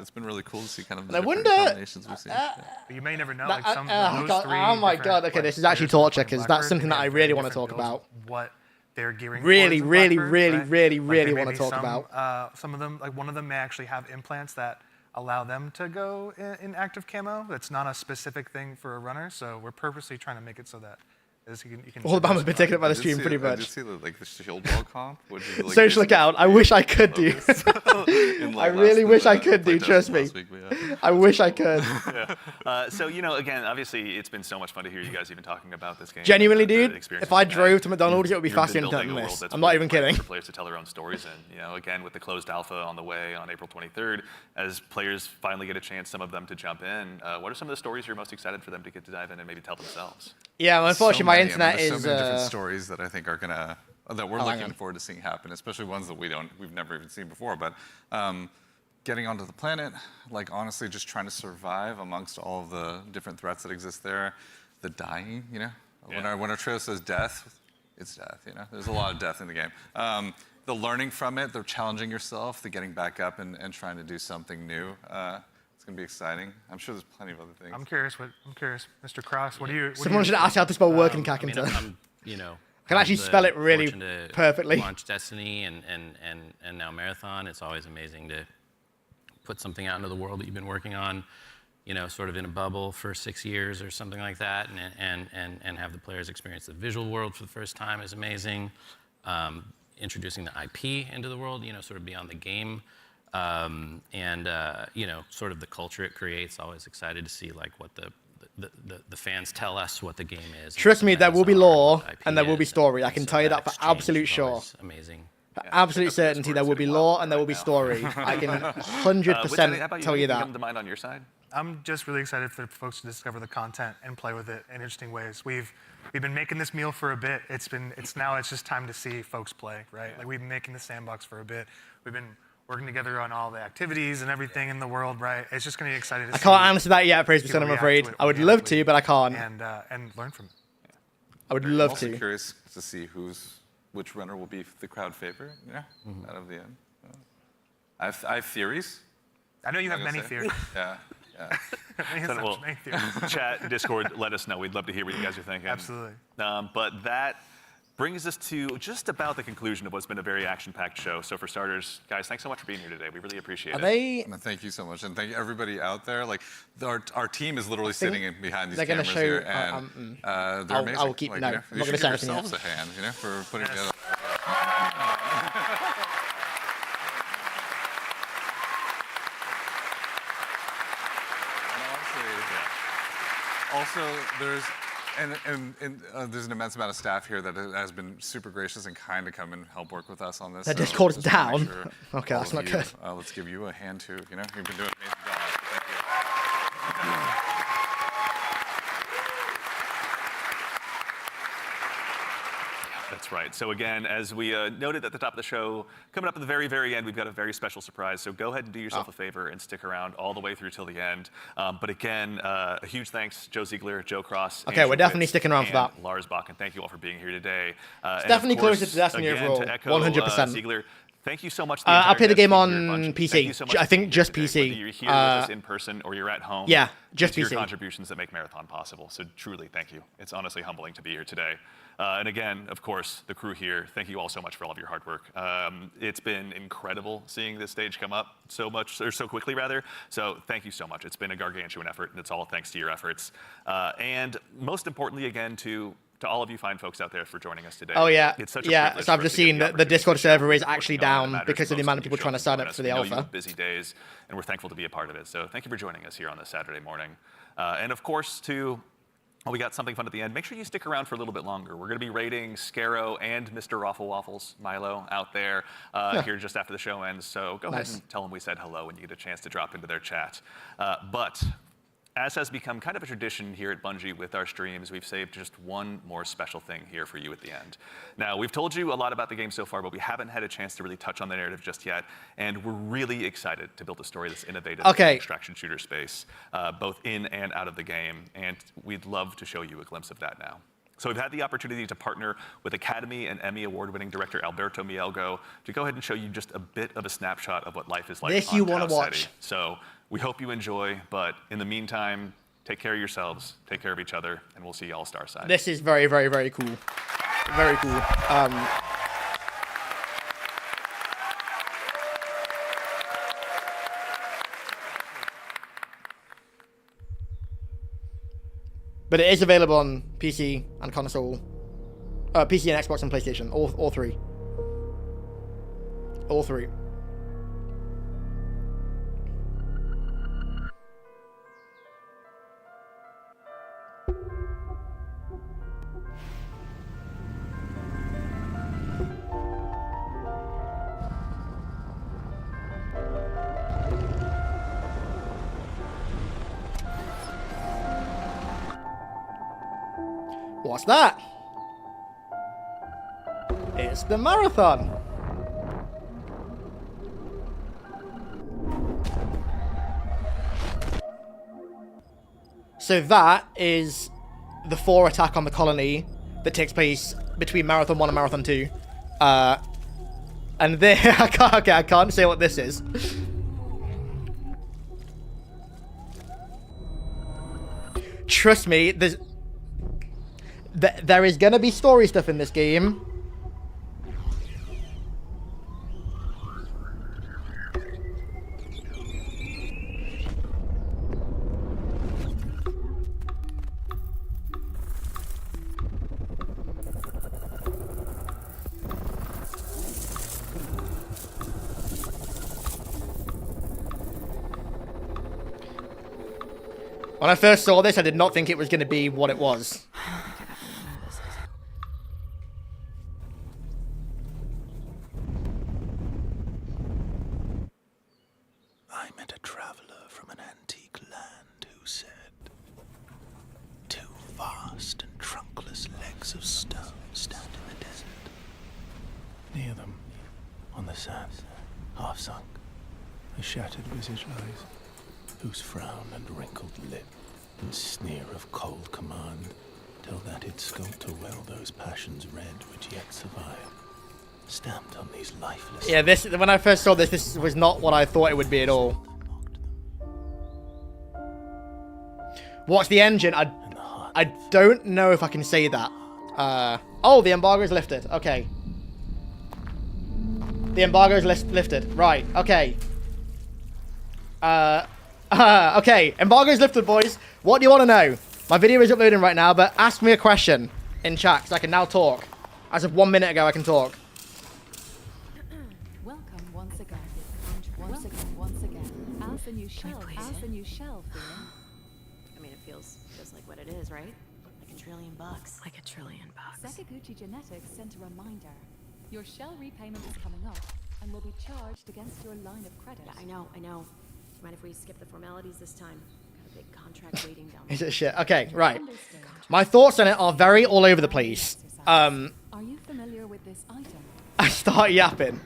It's been really cool to see kind of the I different wonder- combinations we've seen. But you may never know. That- Like some oh, those God, 3 oh my different, God, okay, this is actually players torture, playing 'cause that's Blackbird, something that they I have really very wanna different talk builds about. of what they're gearing Really, towards really, Blackbird, really, right? really, Like, really there may wanna be talk some, about. some of them, like one of them may actually have implants that allow them to go in active camo. That's not a specific thing for a runner, so we're purposely trying to make it so that you can All the bombs have been taken up by the I did stream, see- pretty I did much. see the shield wall comp, which is like Social account. I wish I could do. in, I like, really last- wish I the could do. playtest Trust me. last week, but yeah. I wish I could. So, again, obviously, it's been so much fun to hear you guys even talking about this game. Genuinely, the dude, experience if I you've had. drove to McDonald's, it would be You've faster been internet building than a world this. that's I'm not really even fun kidding. For players to tell their own stories, and again, with the closed alpha on the way on April 23rd, as players finally get a chance, some of them to jump in. What are some of the stories you're most excited for them to get to dive in and maybe tell themselves? Yeah, well, unfortunately, So my many. internet There's is. so many different stories that I think are that we're hang looking on. forward to seeing happen, especially ones that we've never even seen before. But getting onto the planet, like honestly, just trying to survive amongst all of the different threats that exist there. The dying, when our trail says death, it's death. There's a lot of death in the game. The learning from it, the challenging yourself, the getting back up and trying to do something new. It's gonna be exciting. I'm sure there's plenty of other things. I'm curious, Mr. Cross. What do you? Someone should ask how to spell work in I mean, Kakinta. I can actually spell it really perfectly. Launch Destiny and now Marathon. It's always amazing to put something out into the world that you've been working on. you know, sort of in a bubble for 6 years or something like that, and have the players experience the visual world for the first time is amazing. Introducing the IP into the world, you know, sort of beyond the game, you know, sort of the culture it creates. Always excited to see like what the fans tell us what the game is. Trust me, there will be lore and there will be story. I can tell you that for absolute sure. Amazing. For absolute certainty, there will be lore and there will be story. I can 100% tell you that. Come to mind on your side? I'm just really excited for folks to discover the content and play with it in interesting ways. We've been making this meal for a bit. It's just time to see folks play, right? Like we've been making the sandbox for a bit. We've been working together on all the activities and everything in the world, right? It's just going to be exciting to see. I can't answer that yet, Praise Percent, I'm afraid. I would love to, but I can't. And learn from it. I would love I'm to. also curious to see which runner will be the crowd favorite, out of the end. I have theories. I know you have many theories. Yeah. Well, chat, Discord, let us know. We'd love to hear what you guys are thinking. Absolutely. But that brings us to just about the conclusion of what's been a very action-packed show. So for starters, guys, thanks so much for being here today. We really appreciate it. Thank you so much, and thank you everybody out there. Like our team is literally sitting behind these they're gonna cameras show, here, and they're amazing. I will keep. Like, No, you know, I'm you not going to should say give anything yourselves else. a hand, for putting together. Also, there's an immense amount of staff here that has been super gracious and kind to come and help work with us on this. That Discord's down. Okay, all that's of not you, good. Let's give you a hand too. You know, you've been doing an amazing job. Thank you. That's right. So again, as we noted at the top of the show, coming up at the very, very end, we've got a very special surprise. So go ahead and do yourself a favor and stick around all the way through till the end. But again, a huge thanks, Joe Ziegler, Joe Cross. Okay, we're definitely sticking around for that. Lars Bach, and thank you all for being here today. It's definitely closer to Destiny overall, 100%. Ziegler, thank you so much. I play the game on PC. Thank you so much I think just today, PC. Whether you're here with us in person or you're at home. Yeah, just it's PC. your contributions that make Marathon possible. So truly, thank you. It's honestly humbling to be here today. And again, of course, the crew here, thank you all so much for all of your hard work. It's been incredible seeing this stage come up so quickly, rather. So thank you so much. It's been a gargantuan effort, and it's all thanks to your efforts. And most importantly, again, to all of you fine folks out there for joining us today. Oh yeah, it's such a privilege so I've for just us to get seen the that the Discord opportunity to server is share actually what's going on that down matters because of the most amount of you people show trying to sign up us. for the We know alpha. you have busy days, and we're thankful to be a part of it. So thank you for joining us here on this Saturday morning. And of course, we got something fun at the end. Make sure you stick around for a little bit longer. We're going to be rating Scarrow and Mr. Raffle Waffles, Milo, out there here just after the show ends. So go ahead and tell them we said hello when you get a chance to drop into their chat. But as has become kind of a tradition here at Bungie with our streams, we've saved just one more special thing here for you at the end. Now, we've told you a lot about the game so far, but we haven't had a chance to really touch on the narrative just yet, and we're really excited to build a story that's innovative in the extraction shooter space, both in and out of the game, and we'd love to show you a glimpse of that now. So we've had the opportunity to partner with Academy and Emmy award-winning director Alberto Mielgo to go ahead and show you just a bit of a snapshot of what life is like This on you want to Tau watch. Ceti. So we hope you enjoy, but in the meantime, take care of yourselves, take care of each other, and we'll see you all Starside. This is very, very, very cool. Very cool. But it is available on PC and console. PC and Xbox and PlayStation. All three. All three. What's that? It's the marathon. So that is the 4 attack on the colony that takes place between Marathon 1 and Marathon 2. And there, I can't say what this is. Trust me, there is gonna be story stuff in this game. When I first saw this, I did not think it was going to be what it was. I met a traveler from an antique land who said, two vast and trunkless legs of stone stand in the desert. Near them, on the sand, half sunk, a shattered visage lies, whose frown and wrinkled lip and sneer of cold command tell that it sculptor well those passions red which yet survive, stamped on these lifeless... Yeah, this, when I first saw this, this was not what I thought it would be at all. What's the engine? I don't know if I can say that. Oh, the embargo is lifted. Okay. The embargo is lifted. Right. Okay. Okay. Embargo is lifted, boys. What do you want to know? My video is uploading right now, but ask me a question in chat, because I can now talk. As of 1 minute ago, I can talk. Welcome once again. Once again. As the new shell. As the new shell feeling. I mean, it feels like what it is, right? Like $1 trillion. Like $1 trillion. Sakaguchi Genetics sent a reminder. Your shell repayment is coming up and will be charged against your line of credit. Yeah, I know. Do you mind if we skip the formalities this time? Got a big contract waiting down there. Is it shit? Okay, right. My thoughts on it are very all over the place. Are you familiar with this item? I start yapping.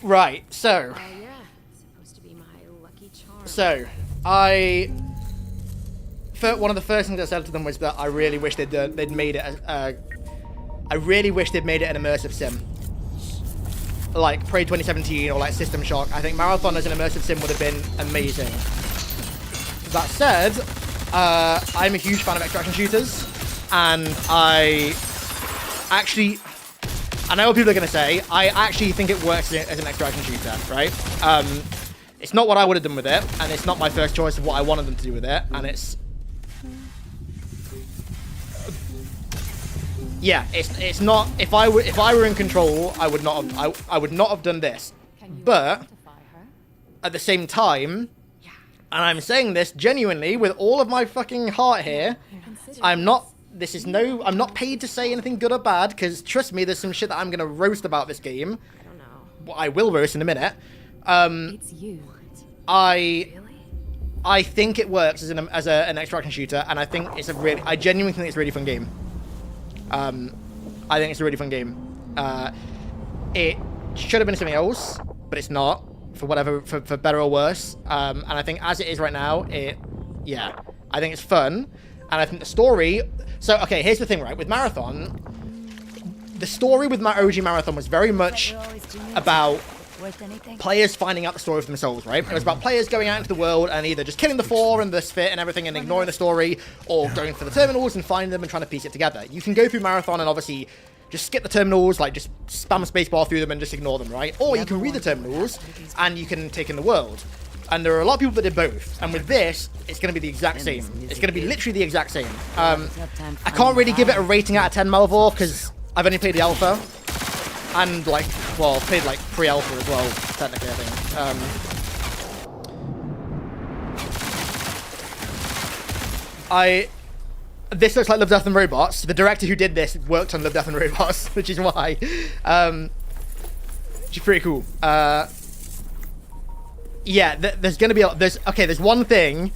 Right, so... yeah. Supposed to be my lucky charm. So, one of the first things I said to them was that I really wish they'd made it I really wish they'd made it an immersive sim. Like Prey 2017 or like System Shock. I think Marathon as an immersive sim would have been amazing. That said, I'm a huge fan of extraction shooters, and I know what people are going to say, I actually think it works as an extraction shooter, right? It's not what I would have done with it, and it's not my first choice of what I wanted them to do with it, and it's... Yeah, it's not. If I were in control, I would not have done this. But at the same time, and I'm saying this genuinely with all of my fucking heart here, I'm not paid to say anything good or bad, because trust me, there's some shit that I'm gonna roast about this game. I don't know. Well, I will roast in a minute. It's you. I think it works as an extraction shooter, and I genuinely think it's a really fun game. I think it's a really fun game. It should have been something else, but it's not, for better or worse. And I think as it is right now, I think it's fun, and I think the story... So, okay, here's the thing, right? With Marathon, the story with my OG Marathon was very much about players finding out the story for themselves, right? It was about players going out into the world and either just killing the four and the spit and everything and ignoring the story, or going for the terminals and finding them and trying to piece it together. You can go through Marathon and obviously just skip the terminals, like just spam spacebar through them and just ignore them, right? Or you can read the terminals and you can take in the world. And there are a lot of people that did both. And with this, it's going to be the exact same. It's going to be literally the exact same. I can't really give it a rating out of 10, Malvor, because I've only played the alpha. And, played, pre-alpha as well, technically, I think. This looks like Love, Death and Robots. The director who did this worked on Love, Death and Robots, which is why. Which is pretty cool. Yeah, there's gonna be there's one thing.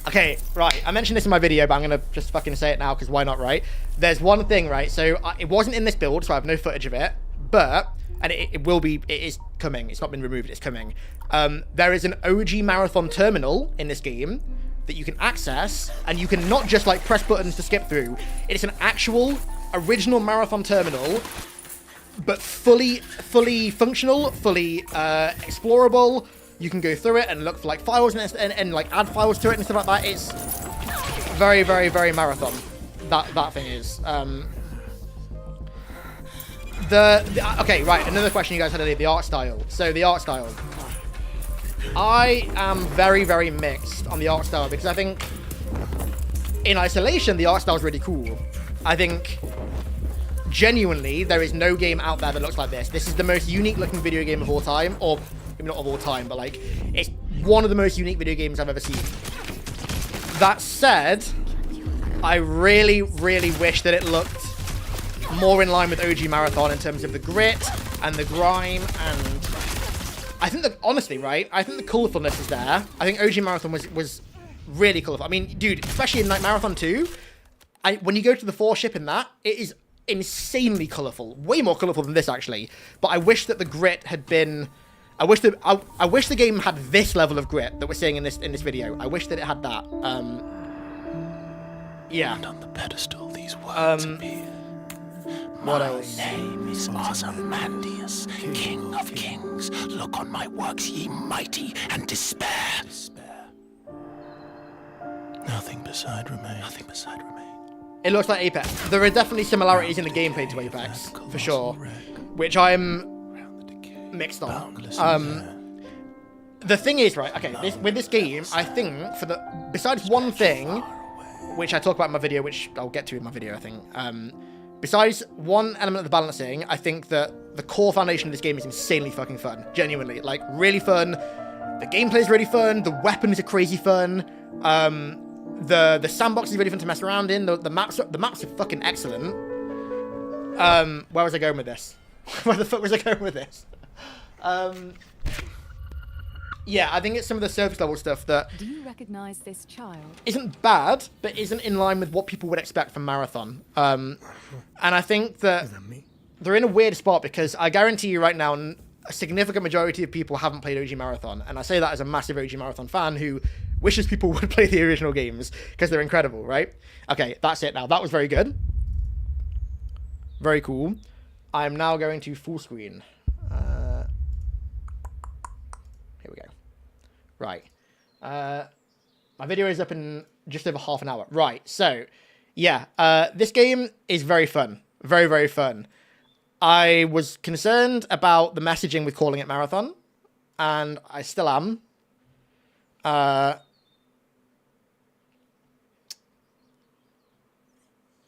Okay, right. I mentioned this in my video, but I'm gonna just fucking say it now because why not, right? There's one thing, right? So it wasn't in this build, so I have no footage of it. But it will be. It is coming. It's not been removed. It's coming. There is an OG Marathon terminal in this game that you can access, and you can not just press buttons to skip through. It's an actual original Marathon terminal, but fully functional, fully explorable. You can go through it and look for files and add files to it and stuff like that. It's very, very, very Marathon. That thing is. Okay, right. Another question you guys had earlier: the art style. So the art style. I am very, very mixed on the art style because I think, in isolation, the art style is really cool. I think, genuinely, there is no game out there that looks like this. This is the most unique-looking video game of all time, or maybe not of all time, but it's one of the most unique video games I've ever seen. That said, I really, really wish that it looked more in line with OG Marathon in terms of the grit and the grime, and I think that, honestly, right, I think the colourfulness is there. I think OG Marathon was really colourful. I mean, dude, especially in Night Marathon 2, when you go to the 4 ship in that, it is insanely colourful. Way more colourful than this, actually. But I wish that the grit had been... I wish the game had this level of grit that we're seeing in this video. I wish that it had that. Yeah. And on the pedestal, these words appear. What else? My name is Ozymandias, King of Kings. Look on my works, ye mighty, and despair. Nothing beside remain. Nothing beside remain. It looks like Apex. There are definitely similarities in the gameplay to Apex, for sure, which I'm mixed on. The thing is, right, okay, with this game, I think, besides one thing, which I talk about in my video, which I'll get to in my video, I think, besides one element of the balancing, I think that the core foundation of this game is insanely fucking fun. Genuinely. Like, really fun. The gameplay is really fun. The weapons are crazy fun. The sandbox is really fun to mess around in. The maps are fucking excellent. Where was I going with this? Where the fuck was I going with this? Yeah, I think it's some of the surface level stuff that Do you recognize this child? isn't bad, but isn't in line with what people would expect from Marathon. And I think that they're in a weird spot because I guarantee you right now, a significant majority of people haven't played OG Marathon. And I say that as a massive OG Marathon fan who wishes people would play the original games because they're incredible, right? Okay, that's it now. That was very good. Very cool. I'm now going to full screen. Here we go. Right. My video is up in just over half an hour. Right, so, yeah. This game is very fun. Very, very fun. I was concerned about the messaging with calling it Marathon, and I still am.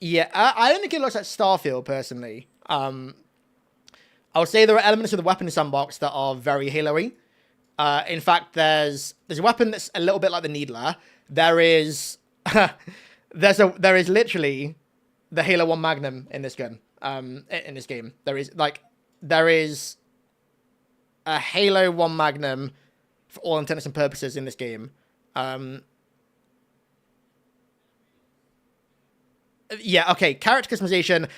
Yeah, I don't think it looks like Starfield, personally. I would say there are elements of the weapon sandbox that are very Halo-y. In fact, there's a weapon that's a little bit like the Needler. There is there is literally the Halo 1 Magnum in this gun. In this game, there is a Halo 1 Magnum for all intents and purposes in this game. Yeah, okay, character customization.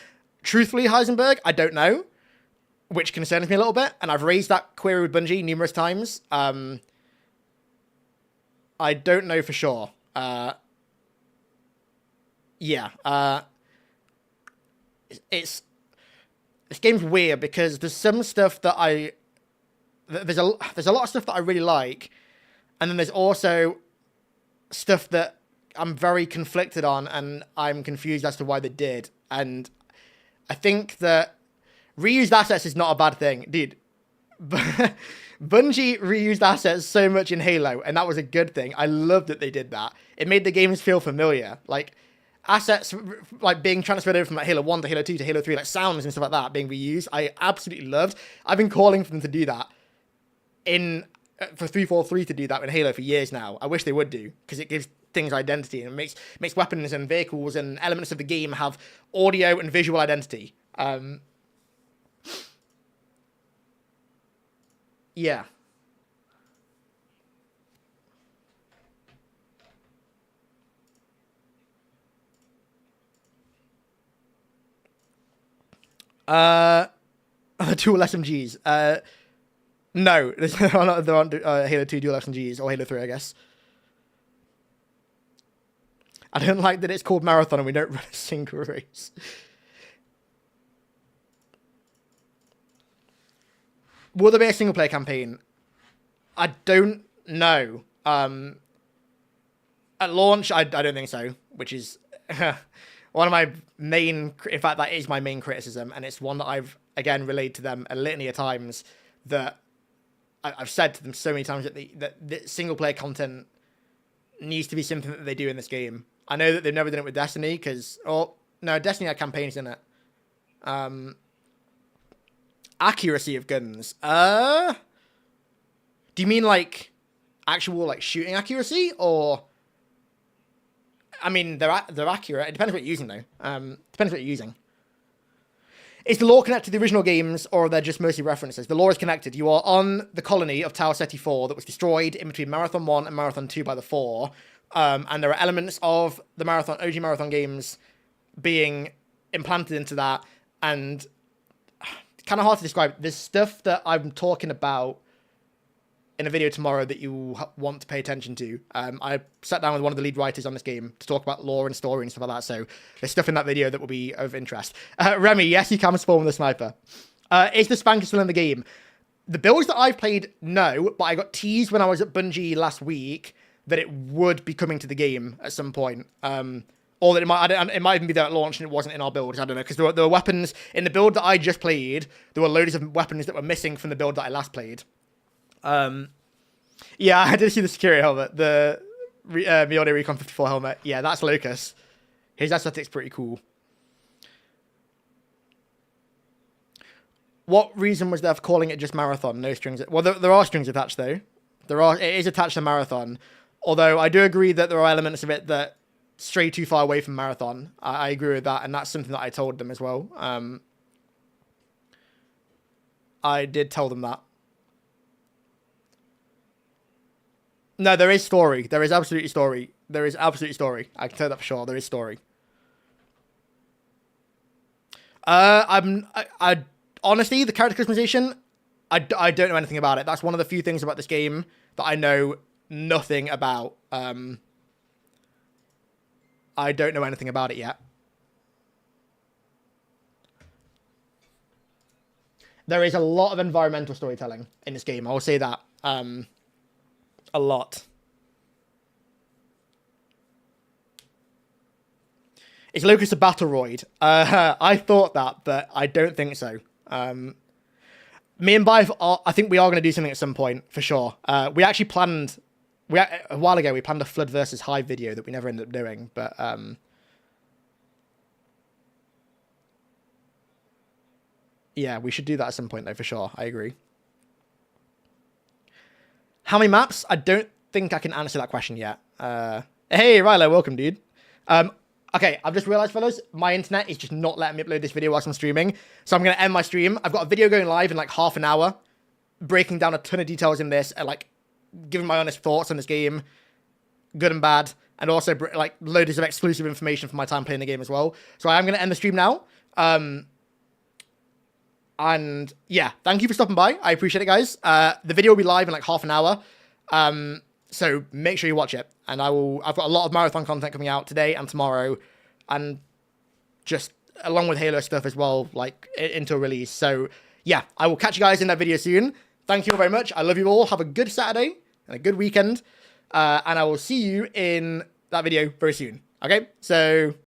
Truthfully, Heisenberg, I don't know, which concerns me a little bit, and I've raised that query with Bungie numerous times. I don't know for sure. Yeah, this game's weird because there's some stuff that there's a lot of stuff that I really like, and then there's also stuff that I'm very conflicted on, and I'm confused as to why they did. And I think that reused assets is not a bad thing, dude. Bungie reused assets so much in Halo, and that was a good thing. I love that they did that. It made the games feel familiar, like assets like being transferred over from like Halo 1 to Halo 2 to Halo 3, like sounds and stuff like that being reused. I absolutely loved. I've been calling for them to do that for 343 to do that in Halo for years now. I wish they would do, because it gives things identity and makes weapons and vehicles and elements of the game have audio and visual identity. Yeah. Dual SMGs. No, there aren't Halo 2 dual SMGs, or Halo 3, I guess. I don't like that it's called Marathon and we don't run a single race. Will there be a single player campaign? I don't know. At launch, I don't think so, which is one of my main, in fact, that is my main criticism, and it's one that I've, again, relayed to them a litany of times, that I've said to them so many times that the single player content needs to be something that they do in this game. I know that they've never done it with Destiny, because, no, Destiny had campaigns in it. Accuracy of guns. Do you mean like actual like shooting accuracy, or I mean, they're accurate. It depends what you're using, though. Depends what you're using. Is the lore connected to the original games, or are they just mostly references? The lore is connected. You are on the colony of Tau Ceti 4 that was destroyed in between Marathon 1 and Marathon 2 by the 4. And there are elements of the OG Marathon games being implanted into that. And kind of hard to describe. There's stuff that I'm talking about in a video tomorrow that you want to pay attention to. I sat down with one of the lead writers on this game to talk about lore and story and stuff like that, so there's stuff in that video that will be of interest. Remy, yes, you can spawn with a sniper. Is the Spanker still in the game? The builds that I've played, no, but I got teased when I was at Bungie last week that it would be coming to the game at some point. Or that it might even be there at launch and it wasn't in our builds. I don't know, because there were weapons in the build that I just played. There were loads of weapons that were missing from the build that I last played. Yeah, I did see the security helmet, the Mjolnir Recon 54 helmet. Yeah, that's Locus. His aesthetic's pretty cool. What reason was there for calling it just Marathon? No strings. Well, there are strings attached though. It is attached to Marathon. Although I do agree that there are elements of it that stray too far away from Marathon. I agree with that, and that's something that I told them as well. I did tell them that. No, there is story. There is absolutely story. There is absolutely story. I can tell that for sure. There is story. Honestly, the character customization, I don't know anything about it. That's one of the few things about this game that I know nothing about. I don't know anything about it yet. There is a lot of environmental storytelling in this game. I will say that. A lot. Is Locus a Battleroid? I thought that, but I don't think so. Me and Bive, I think we are going to do something at some point, for sure. We actually planned, a while ago, we planned a Flood versus Hive video that we never ended up doing, but... yeah, we should do that at some point, though, for sure. I agree. How many maps? I don't think I can answer that question yet. Hey, Rilo, welcome, dude. Okay, I've just realized, fellas, my internet is just not letting me upload this video whilst I'm streaming. So I'm going to end my stream. I've got a video going live in like half an hour, breaking down a ton of details in this, and like giving my honest thoughts on this game, good and bad, and also like loads of exclusive information from my time playing the game as well. So I am going to end the stream now. And yeah, thank you for stopping by. I appreciate it, guys. The video will be live in like half an hour. So make sure you watch it. And I've got a lot of marathon content coming out today and tomorrow, and just along with Halo stuff as well, like into a release. So yeah, I will catch you guys in that video soon. Thank you all very much. I love you all. Have a good Saturday and a good weekend. And I will see you in that video very soon. Okay, so